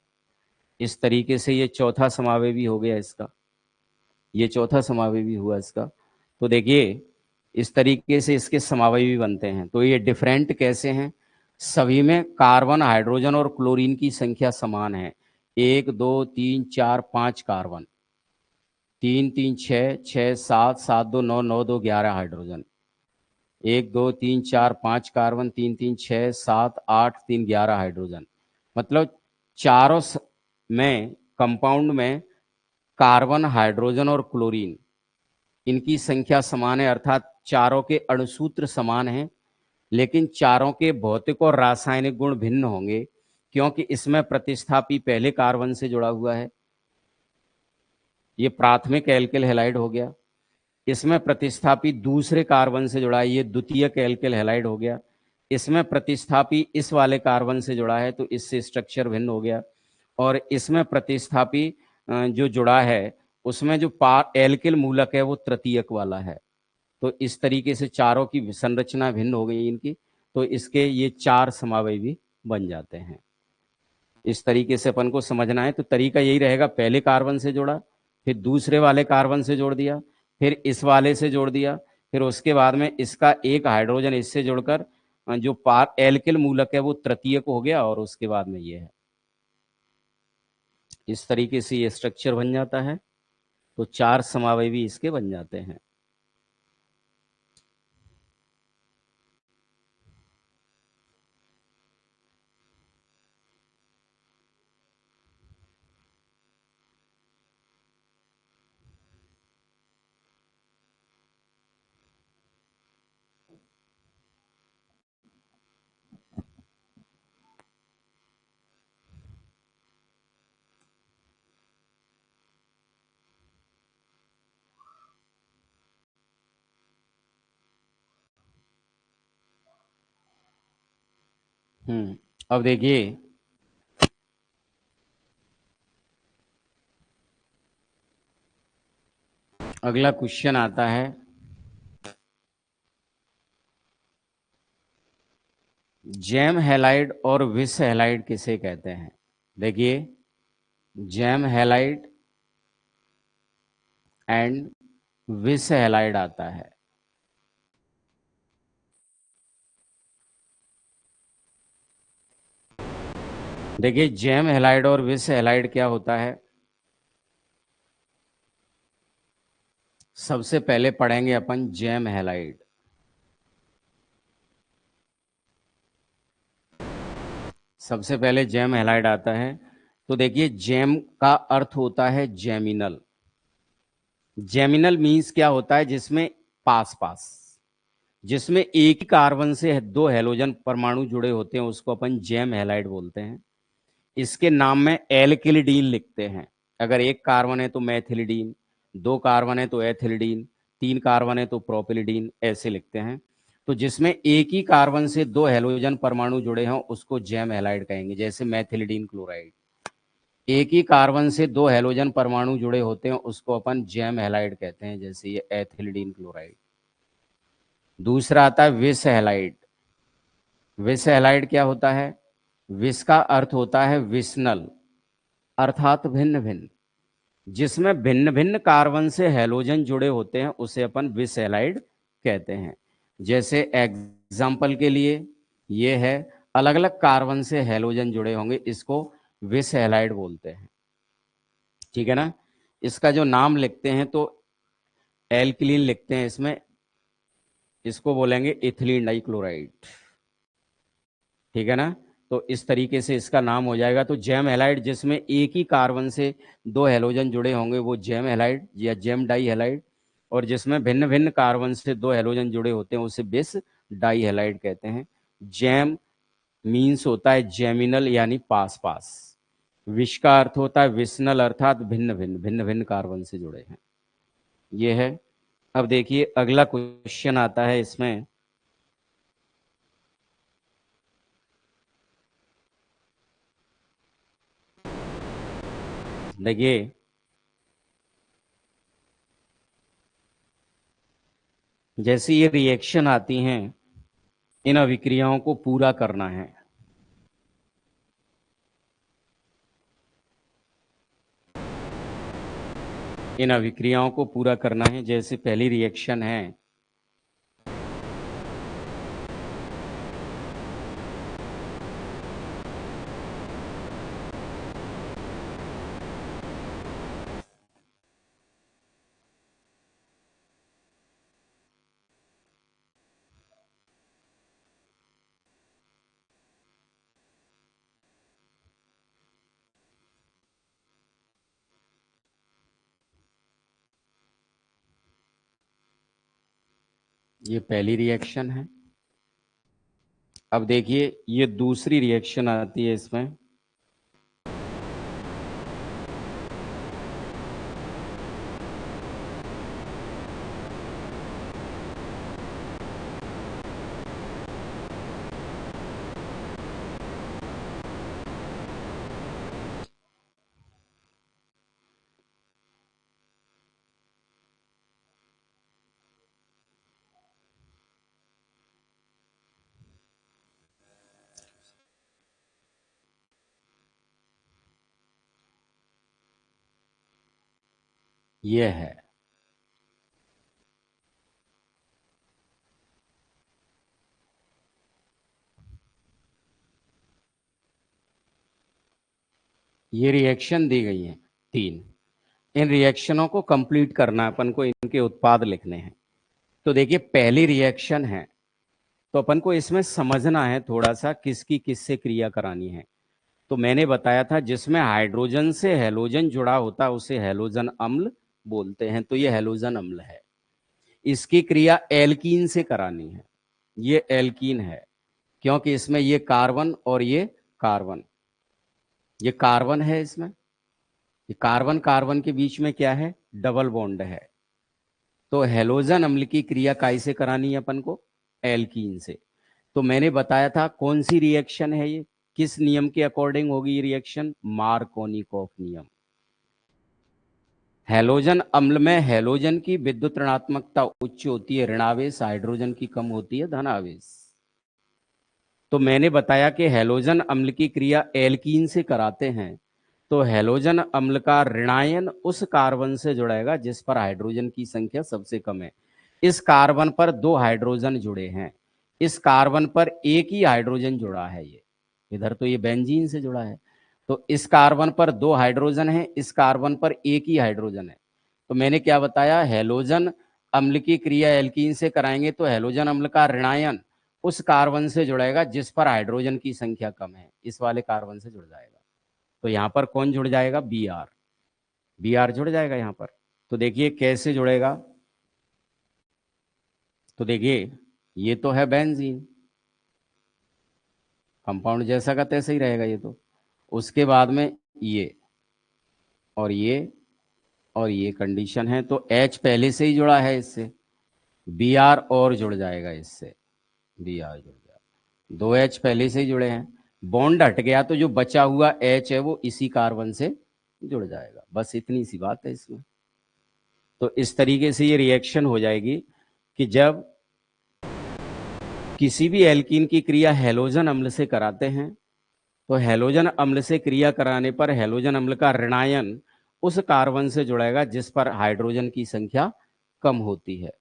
[SPEAKER 1] इस तरीके से ये चौथा समावेवी हो गया इसका, ये चौथा समावेवी हुआ इसका। तो देखिए इस तरीके से इसके समावेवी बनते हैं। तो ये डिफरेंट कैसे हैं? सभी में कार्बन हाइड्रोजन और क्लोरीन की संख्या समान है, 1 2 3 4 5 कार्बन, 3 3 6 6 7 7 2 9 9 2 11 हाइड्रोजन, 1 2 3 4 5 कार्बन, 3 3 6 7 8 3 11 हाइड्रोजन। मतलब चारों में कंपाउंड में कार्बन हाइड्रोजन और क्लोरीन इनकी संख्या समान है, अर्थात चारों के अणुसूत्र समान हैं, लेकिन चारों के भौतिक और रासायनिक गुण भिन्न होंगे, क्योंकि इसमें प्रतिस्थापी पहले कार्बन से जुड़ा हुआ है, ये प्राथमिक एल्किल हैलाइड हो गया। इसमें प्रतिस्थापी दूसरे कार्बन से जुड़ा है, ये द्वितीयक एल्किल हैलाइड हो गया। इसमें प्रतिस्थापी इस वाले कार्बन से जुड़ा है, तो इससे स्ट्रक्चर भिन्न हो गया। और इसमें प्रतिस्थापी जो जुड़ा है उसमें जो एल्किल मूलक है वो तृतीयक वाला है। तो इस तरीके से चारों की संरचना भिन्न हो गई इनकी, तो इसके ये चार समावेवी बन जाते हैं। इस तरीके से अपन को समझना है। तो तरीका यही रहेगा, पहले कार्बन से जोड़ा, फिर दूसरे वाले कार्बन से जोड़ दिया, फिर इस वाले से जोड़ दिया, फिर उसके बाद में इसका एक हाइड्रोजन इससे जोड़कर जो पार एल्किल मूलक है वो तृतीयक हो गया, और उसके बाद में ये है। इस तरीके से ये स्ट्रक्चर बन जाता है। तो चार समावेवी इसके बन जाते हैं। अब देखिए अगला क्वेश्चन आता है, जैम हैलाइड और विस हैलाइड किसे कहते हैं? देखिए, जैम हैलाइड एंड विस हैलाइड आता है। देखिए, जैम हैलाइड और विस हैलाइड क्या होता है, सबसे पहले पढ़ेंगे अपन जैम हैलाइड। सबसे पहले जैम हैलाइड आता है। तो देखिए, जैम का अर्थ होता है जेमिनल। जेमिनल मीन्स क्या होता है, जिसमें पास पास, जिसमें एक ही कार्बन से दो हैलोजन परमाणु जुड़े होते हैं, उसको अपन जैम हैलाइड बोलते हैं। इसके नाम में एल्किलिडीन लिखते हैं। अगर एक कार्बन है तो मैथिलिडीन, दो कार्बन है तो एथिलिडीन, तीन कार्बन है तो प्रोपिलिडीन, ऐसे लिखते हैं। तो जिसमें एक ही कार्बन से दो हैलोजन परमाणु जुड़े हों उसको जैम हैलाइड कहेंगे। जैसे मैथिलिडीन क्लोराइड, एक ही कार्बन से दो हैलोजन परमाणु जुड़े होते हैं उसको अपन जैम हैलाइड कहते हैं, जैसे ये एथिलिडीन क्लोराइड। दूसरा आता है विस हैलाइड। विस हैलाइड क्या होता है? विस का अर्थ होता है विसनल, अर्थात भिन्न भिन्न। जिसमें भिन्न भिन्न कार्बन से हैलोजन जुड़े होते हैं उसे अपन विस हैलाइड कहते हैं। जैसे एग्जाम्पल के लिए ये है, अलग अलग कार्बन से हैलोजन जुड़े होंगे, इसको विस हैलाइड बोलते हैं। ठीक है ना? इसका जो नाम लिखते हैं तो एल्किलीन लिखते हैं इसमें, इसको बोलेंगे इथिलीन डाइक्लोराइड। ठीक है ना? तो इस तरीके से इसका नाम हो जाएगा। तो जैम हैलाइड जिसमें एक ही कार्बन से दो हैलोजन जुड़े होंगे वो जैम हैलाइड या जैम डाई हैलाइड, और जिसमें भिन्न भिन्न कार्बन से दो हैलोजन जुड़े होते हैं उसे बिस डाई हैलाइड कहते हैं। जैम मीन्स होता है जेमिनल यानी पास पास। विश का अर्थ होता है विसनल, अर्थात भिन्न भिन्न कार्बन से जुड़े हैं। ये है। अब देखिए अगला क्वेश्चन आता है इसमें। देखिए, जैसे ये रिएक्शन आती हैं, इन अभिक्रियाओं को पूरा करना है। इन अभिक्रियाओं को पूरा करना है। जैसे पहली रिएक्शन है, ये पहली रिएक्शन है। अब देखिए ये दूसरी रिएक्शन आती है इसमें। ये है, ये रिएक्शन दी गई है तीन। इन रिएक्शनों को कंप्लीट करना है अपन को, इनके उत्पाद लिखने हैं। तो देखिए पहली रिएक्शन है, तो अपन को इसमें समझना है थोड़ा सा किसकी किससे क्रिया करानी है। तो मैंने बताया था जिसमें हाइड्रोजन से हैलोजन जुड़ा होता है उसे हैलोजन अम्ल बोलते हैं। तो ये हैलोजन अम्ल है, इसकी क्रिया एल्कीन से करानी है। ये एल्कीन है क्योंकि इसमें ये कार्बन और ये कार्बन, ये कार्बन है इसमें, ये कार्बन कार्बन के बीच में क्या है, डबल बॉन्ड है। तो हैलोजन अम्ल की क्रिया काइसे करानी है अपन को, एल्कीन से। तो मैंने बताया था कौन सी रिएक्शन है ये, किस नियम के अकॉर्डिंग होगी ये रिएक्शन, मार्कोनिकॉफ नियम। हैलोजन अम्ल में हैलोजन की विद्युत ऋणात्मकता उच्च होती है, ऋणावेश, हाइड्रोजन की कम होती है धनावेश। तो मैंने बताया कि हैलोजन अम्ल की क्रिया एल्कीन से कराते हैं, तो हैलोजन अम्ल का ऋणायन उस कार्बन से जुड़ेगा जिस पर हाइड्रोजन की संख्या सबसे कम है। इस कार्बन पर दो हाइड्रोजन जुड़े हैं, इस कार्बन पर एक ही हाइड्रोजन जुड़ा है, ये इधर तो ये बेंजीन से जुड़ा है, तो इस कार्बन पर दो हाइड्रोजन है, इस कार्बन पर एक ही हाइड्रोजन है। तो मैंने क्या बताया, हैलोजन अम्ल की क्रिया एल्कीन से कराएंगे तो हैलोजन अम्ल का ऋणायन उस कार्बन से जुड़ेगा जिस पर हाइड्रोजन की संख्या कम है, इस वाले कार्बन से जुड़ जाएगा। तो यहां पर कौन जुड़ जाएगा, बी आर, बी आर जुड़ जाएगा यहां पर। तो देखिए कैसे जुड़ेगा, तो देखिए ये तो है बेंजीन, कंपाउंड जैसा का तैसा ही रहेगा ये तो। उसके बाद में ये और ये और ये कंडीशन है, तो H पहले से ही जुड़ा है इससे, बी आर और जुड़ जाएगा इससे, बी आर जुड़ जाएगा, दो H पहले से ही जुड़े हैं, बॉन्ड हट गया तो जो बचा हुआ H है वो इसी कार्बन से जुड़ जाएगा, बस इतनी सी बात है इसमें। तो इस तरीके से ये रिएक्शन हो जाएगी कि जब किसी भी एल्कीन की क्रिया हैलोजन अम्ल से कराते हैं तो हैलोजन अम्ल से क्रिया कराने पर हैलोजन अम्ल का ऋणायन उस कार्बन से जुड़ेगा जिस पर हाइड्रोजन की संख्या कम होती है।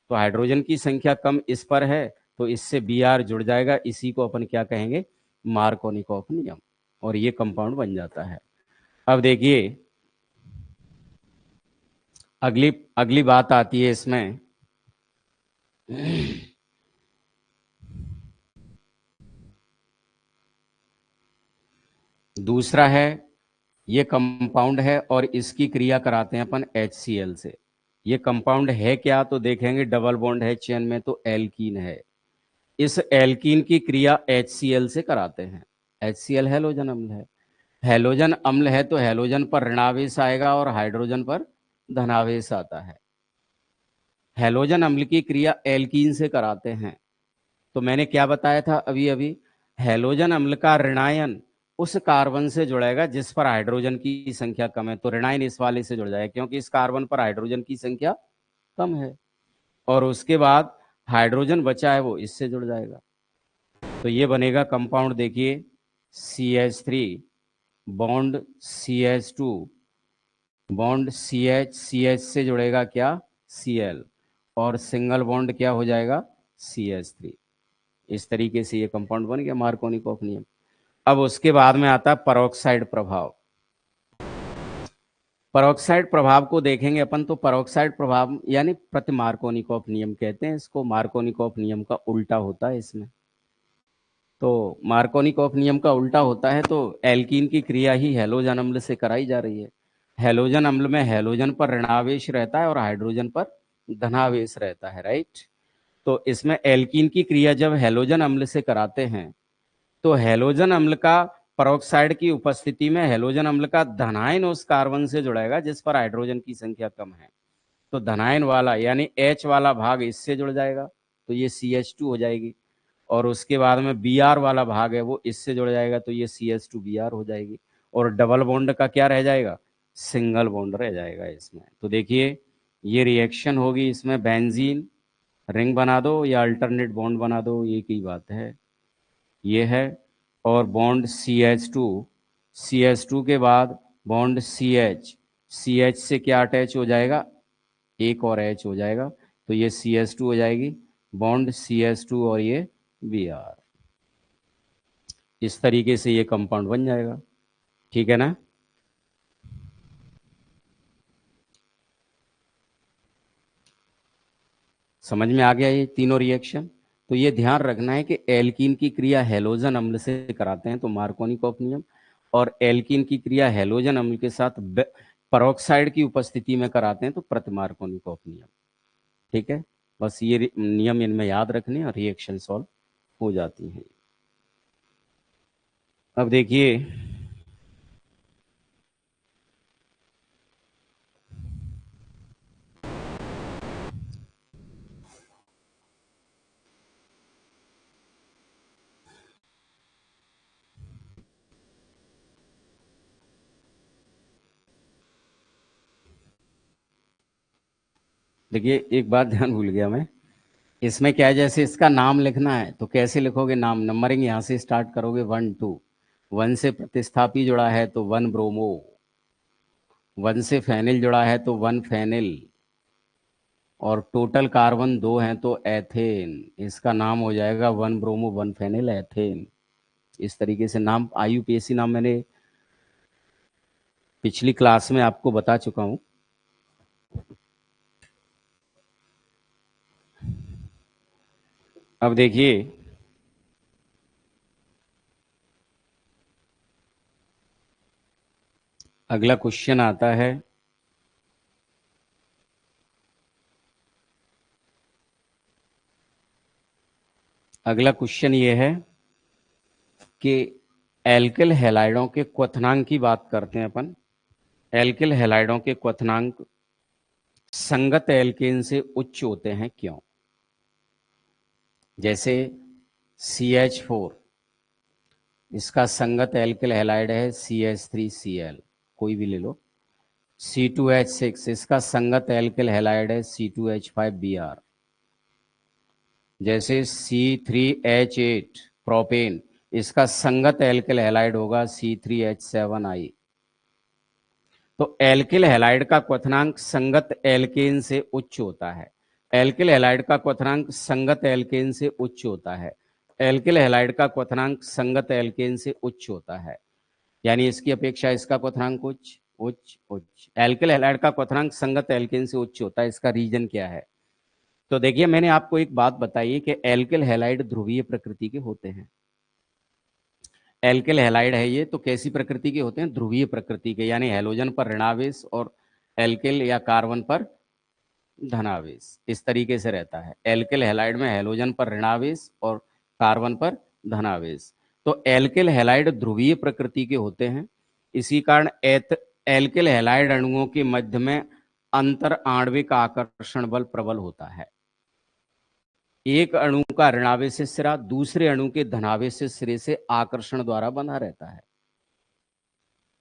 [SPEAKER 1] तो हाइड्रोजन की संख्या कम इस पर है, तो इससे बी आर जुड़ जाएगा, इसी को अपन क्या कहेंगे, मार्कोनिकॉफ नियम, और ये कंपाउंड बन जाता है। अब देखिए अगली अगली बात आती है इसमें, दूसरा है, ये कंपाउंड है और इसकी क्रिया कराते हैं अपन HCl से। ये कंपाउंड है क्या, तो देखेंगे डबल बॉन्ड है चेन में तो एल्कीन है, इस एल्कीन की क्रिया HCl से कराते हैं। HCl हैलोजन अम्ल है, हैलोजन अम्ल है तो हैलोजन पर ऋणावेश आएगा और हाइड्रोजन पर धनावेश आता है। हैलोजन अम्ल की क्रिया एल्कीन से कराते हैं, तो मैंने क्या बताया था अभी अभी, हैलोजन अम्ल का ऋणायन उस कार्बन से जुड़ेगा जिस पर हाइड्रोजन की संख्या कम है, तो ऋणायन इस वाले से जुड़ जाएगा क्योंकि इस कार्बन पर हाइड्रोजन की संख्या कम है, और उसके बाद हाइड्रोजन बचा है वो इससे जुड़ जाएगा। तो ये बनेगा कंपाउंड, देखिए CH3 bond CH2 bond CH से जुड़ेगा क्या, Cl, और सिंगल बॉन्ड क्या हो जाएगा, CH3। इस तरीके से ये कंपाउंड बन गया मार्कोनिकॉफ नियम। अब उसके बाद में आता है परोक्साइड प्रभाव। परोक्साइड प्रभाव को देखेंगे अपन, तो परोक्साइड प्रभाव यानी प्रति मार्कोनिकॉफ नियम कहते हैं इसको, मार्कोनिकॉफ नियम का उल्टा होता है इसमें। तो मार्कोनिकॉफ नियम का उल्टा होता है, तो एल्कीन की क्रिया ही हैलोजन अम्ल से कराई जा रही है। हैलोजन अम्ल में हैलोजन पर ऋणावेश रहता है और हाइड्रोजन पर धनावेश रहता है, राइट। तो इसमें एल्कीन की क्रिया जब हैलोजन अम्ल से कराते हैं तो हैलोजन अम्ल का परोक्साइड की उपस्थिति में हैलोजन अम्ल का धनायन उस कार्बन से जुड़ेगा जिस पर हाइड्रोजन की संख्या कम है, तो धनायन वाला यानी H वाला भाग इससे जुड़ जाएगा, तो ये CH2 हो जाएगी, और उसके बाद में Br वाला भाग है वो इससे जुड़ जाएगा, तो ये CH2Br हो जाएगी, और डबल बॉन्ड का क्या रह जाएगा, सिंगल बॉन्ड रह जाएगा इसमें। तो देखिए ये रिएक्शन होगी इसमें, बेंजीन रिंग बना दो या अल्टरनेट बॉन्ड बना दो, एक ही बात है, ये है, और बॉन्ड CH2 के बाद बॉन्ड CH से क्या अटैच हो जाएगा, एक और H हो जाएगा, तो ये CH2 हो जाएगी, बॉन्ड CH2 और ये Br, इस तरीके से ये कंपाउंड बन जाएगा, ठीक है ना। समझ में आ गया ये तीनों रिएक्शन। तो ये ध्यान रखना है कि एल्कीन की क्रिया हैलोजन अम्ल से कराते हैं तो मार्कोनिकॉफ नियम, और एल्कीन की क्रिया हैलोजन अम्ल के साथ परोक्साइड की उपस्थिति में कराते हैं तो प्रतिमार्कोनिकॉफ नियम, ठीक है। बस ये नियम इनमें याद रखने और रिएक्शन सॉल्व हो जाती हैं। अब देखिए देखिए एक बात ध्यान भूल गया मैं, इसमें क्या है, जैसे इसका नाम लिखना है तो कैसे लिखोगे नाम, नंबरिंग यहाँ से स्टार्ट करोगे 1 2, 1 से प्रतिस्थापी जुड़ा है तो 1 ब्रोमो, 1 से फेनिल जुड़ा है तो 1 फेनिल, और टोटल कार्बन 2 हैं तो एथेन। इसका नाम हो जाएगा 1 ब्रोमो 1 फेनिल एथेन। इस तरीके से नाम, आईयूपीएसी नाम मैंने पिछली क्लास में आपको बता चुका हूं। अब देखिए, अगला क्वेश्चन आता है, अगला क्वेश्चन ये है कि एल्किल हैलाइडों के क्वथनांक की बात करते हैं अपन। एल्किल हैलाइडों के क्वथनांक संगत एल्केन से उच्च होते हैं, क्यों? जैसे CH4, इसका संगत एल्किल हैलाइड है CH3Cl, कोई भी ले लो। C2H6, इसका संगत एल्किल हैलाइड है C2H5Br। जैसे C3H8 प्रोपेन, इसका संगत एल्किल हैलाइड होगा C3H7I। तो एल्किल हैलाइड का क्वथनांक संगत एल्केन से उच्च होता है। एल्किल हैलाइड का क्वथनांक संगत एल्केन से उच्च होता है। एल्किल हैलाइड का क्वथनांक संगत एल्केन से उच्च होता है, यानी इसकी अपेक्षा इसका क्वथनांक उच्च उच्च उच्च। एल्किल हैलाइड का क्वथनांक संगत एल्केन से उच्च होता है, इसका रीजन क्या है? तो देखिए, मैंने आपको एक बात बताई कि एल्किल हैलाइड ध्रुवीय प्रकृति के होते हैं। एल्किल हैलाइड है ये, तो कैसी प्रकृति के होते हैं? ध्रुवीय प्रकृति के, यानी हैलोजन पर ऋणावेश और एल्किल या कार्बन पर धनावेश, इस तरीके से रहता है। एल्किल हैलाइड में हैलोजन पर ऋणावेश और कार्बन पर धनावेश। तो एल्किल हैलाइड ध्रुवीय प्रकृति के होते हैं। इसी कारण एल्किल हैलाइड अणुओं के मध्य में अंतर आणविक आकर्षण बल प्रबल होता है। एक अणु का ऋणावेश सिरा दूसरे अणु के धनावेश सिरे से आकर्षण द्वारा बंधा रहता है।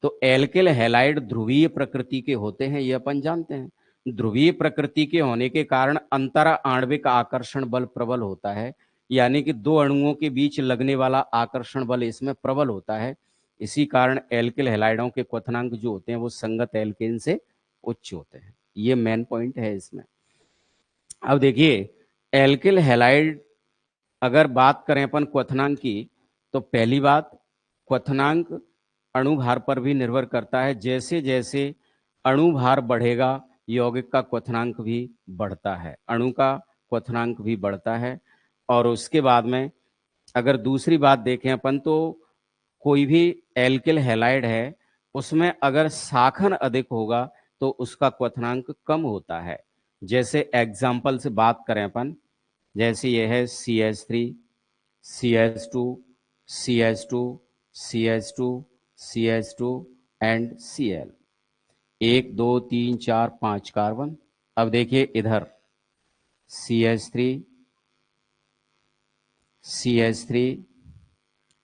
[SPEAKER 1] तो एल्किल हैलाइड ध्रुवीय प्रकृति के होते हैं, ये अपन जानते हैं। ध्रुवीय प्रकृति के होने के कारण अंतरा आणविक आकर्षण बल प्रबल होता है, यानी कि दो अणुओं के बीच लगने वाला आकर्षण बल इसमें प्रबल होता है। इसी कारण एल्किल हैलाइडों के क्वथनांक जो होते हैं वो संगत एल्केन से उच्च होते हैं। ये मेन पॉइंट है इसमें। अब देखिए, एल्किल हैलाइड अगर बात करें अपन क्वथनांक की, तो पहली बात, क्वथनांक अणुभार पर भी निर्भर करता है। जैसे जैसे अणुभार बढ़ेगा, यौगिक का क्वथनांक भी बढ़ता है, अणु का क्वथनांक भी बढ़ता है। और उसके बाद में अगर दूसरी बात देखें अपन, तो कोई भी एल्किल हैलाइड है, उसमें अगर शाखन अधिक होगा तो उसका क्वथनांक कम होता है। जैसे एग्जाम्पल से बात करें अपन, जैसे यह है CH3, CH2, CH2, CH2, CH2 and Cl। 1 2 3 4 5 carbon. अब देखिए इधर CH3, CH3,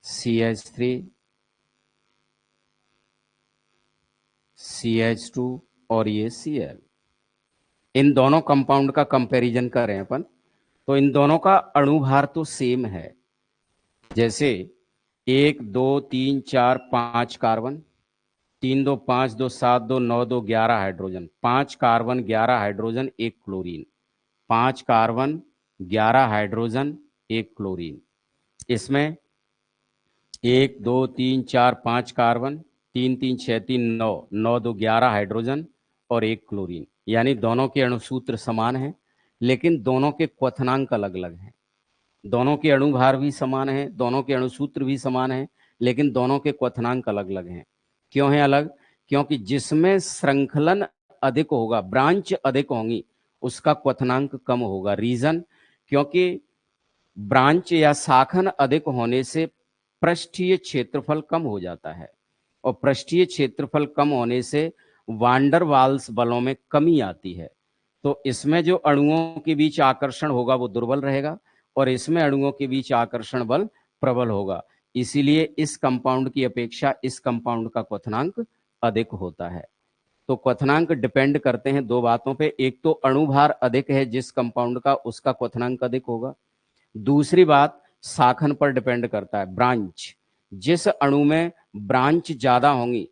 [SPEAKER 1] CH3, CH2 और ये Cl। इन दोनों कंपाउंड का कंपैरिजन करें अपन, तो इन दोनों का अणुभार तो सेम है। जैसे 1 2 3 4 5 carbon, 3 2 5 2 7 2 9 2 11 hydrogen, 5 carbon 11 hydrogen 1 chlorine, 5 carbon 11 hydrogen 1 chlorine. इसमें 1 2 3 4 5 कार्बन, 3 3 6 3 9 9 2 11 हाइड्रोजन और 1 क्लोरीन, यानी दोनों के अणुसूत्र समान हैं, लेकिन दोनों के क्वथनांक अलग अलग हैं। दोनों के अणुभार भी समान है, दोनों के अणुसूत्र भी समान है, लेकिन दोनों के क्वथनांक अलग अलग हैं। क्यों है अलग? क्योंकि जिसमें श्रृंखलन अधिक होगा, ब्रांच अधिक होंगी, उसका क्वथनांक कम होगा। रीजन, क्योंकि ब्रांच या शाखन अधिक होने से पृष्ठीय क्षेत्रफल कम हो जाता है, और पृष्ठीय क्षेत्रफल कम होने से वांडर वाल्स बलों में कमी आती है। तो इसमें जो अणुओं के बीच आकर्षण होगा वो दुर्बल रहेगा, और इसमें अणुओं के बीच आकर्षण बल प्रबल होगा। इसीलिए इस कंपाउंड की अपेक्षा इस कंपाउंड का क्वथनांक अधिक होता है। तो क्वथनांक डिपेंड करते हैं दो बातों पे, एक तो अणुभार अधिक है जिस कंपाउंड का, उसका क्वथनांक अधिक होगा। दूसरी बात शाखन पर डिपेंड करता है, ब्रांच। जिस अणु में ब्रांच ज्यादा होंगी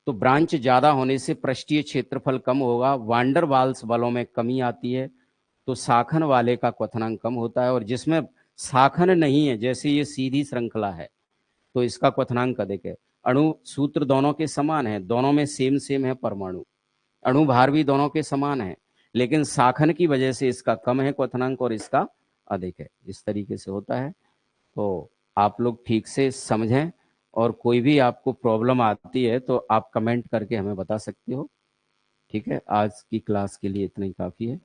[SPEAKER 1] तो ब्रांच ज्यादा होने से पृष्ठीय क्षेत्रफल कम होगा, वांडर वाल्स बलों में कमी आती है, तो शाखन वाले का क्वथनांक कम होता है। और जिसमें शाखन नहीं है, जैसे ये सीधी श्रृंखला है, तो इसका क्वथनांक अधिक है। अणु सूत्र दोनों के समान है, दोनों में सेम सेम है परमाणु, अणु भार भी दोनों के समान है, लेकिन शाखन की वजह से इसका कम है क्वथनांक और इसका अधिक है। इस तरीके से होता है। तो आप लोग ठीक से समझें, और कोई भी आपको प्रॉब्लम आती है तो आप कमेंट करके हमें बता सकते हो। ठीक है, आज की क्लास के लिए इतना ही काफ़ी है।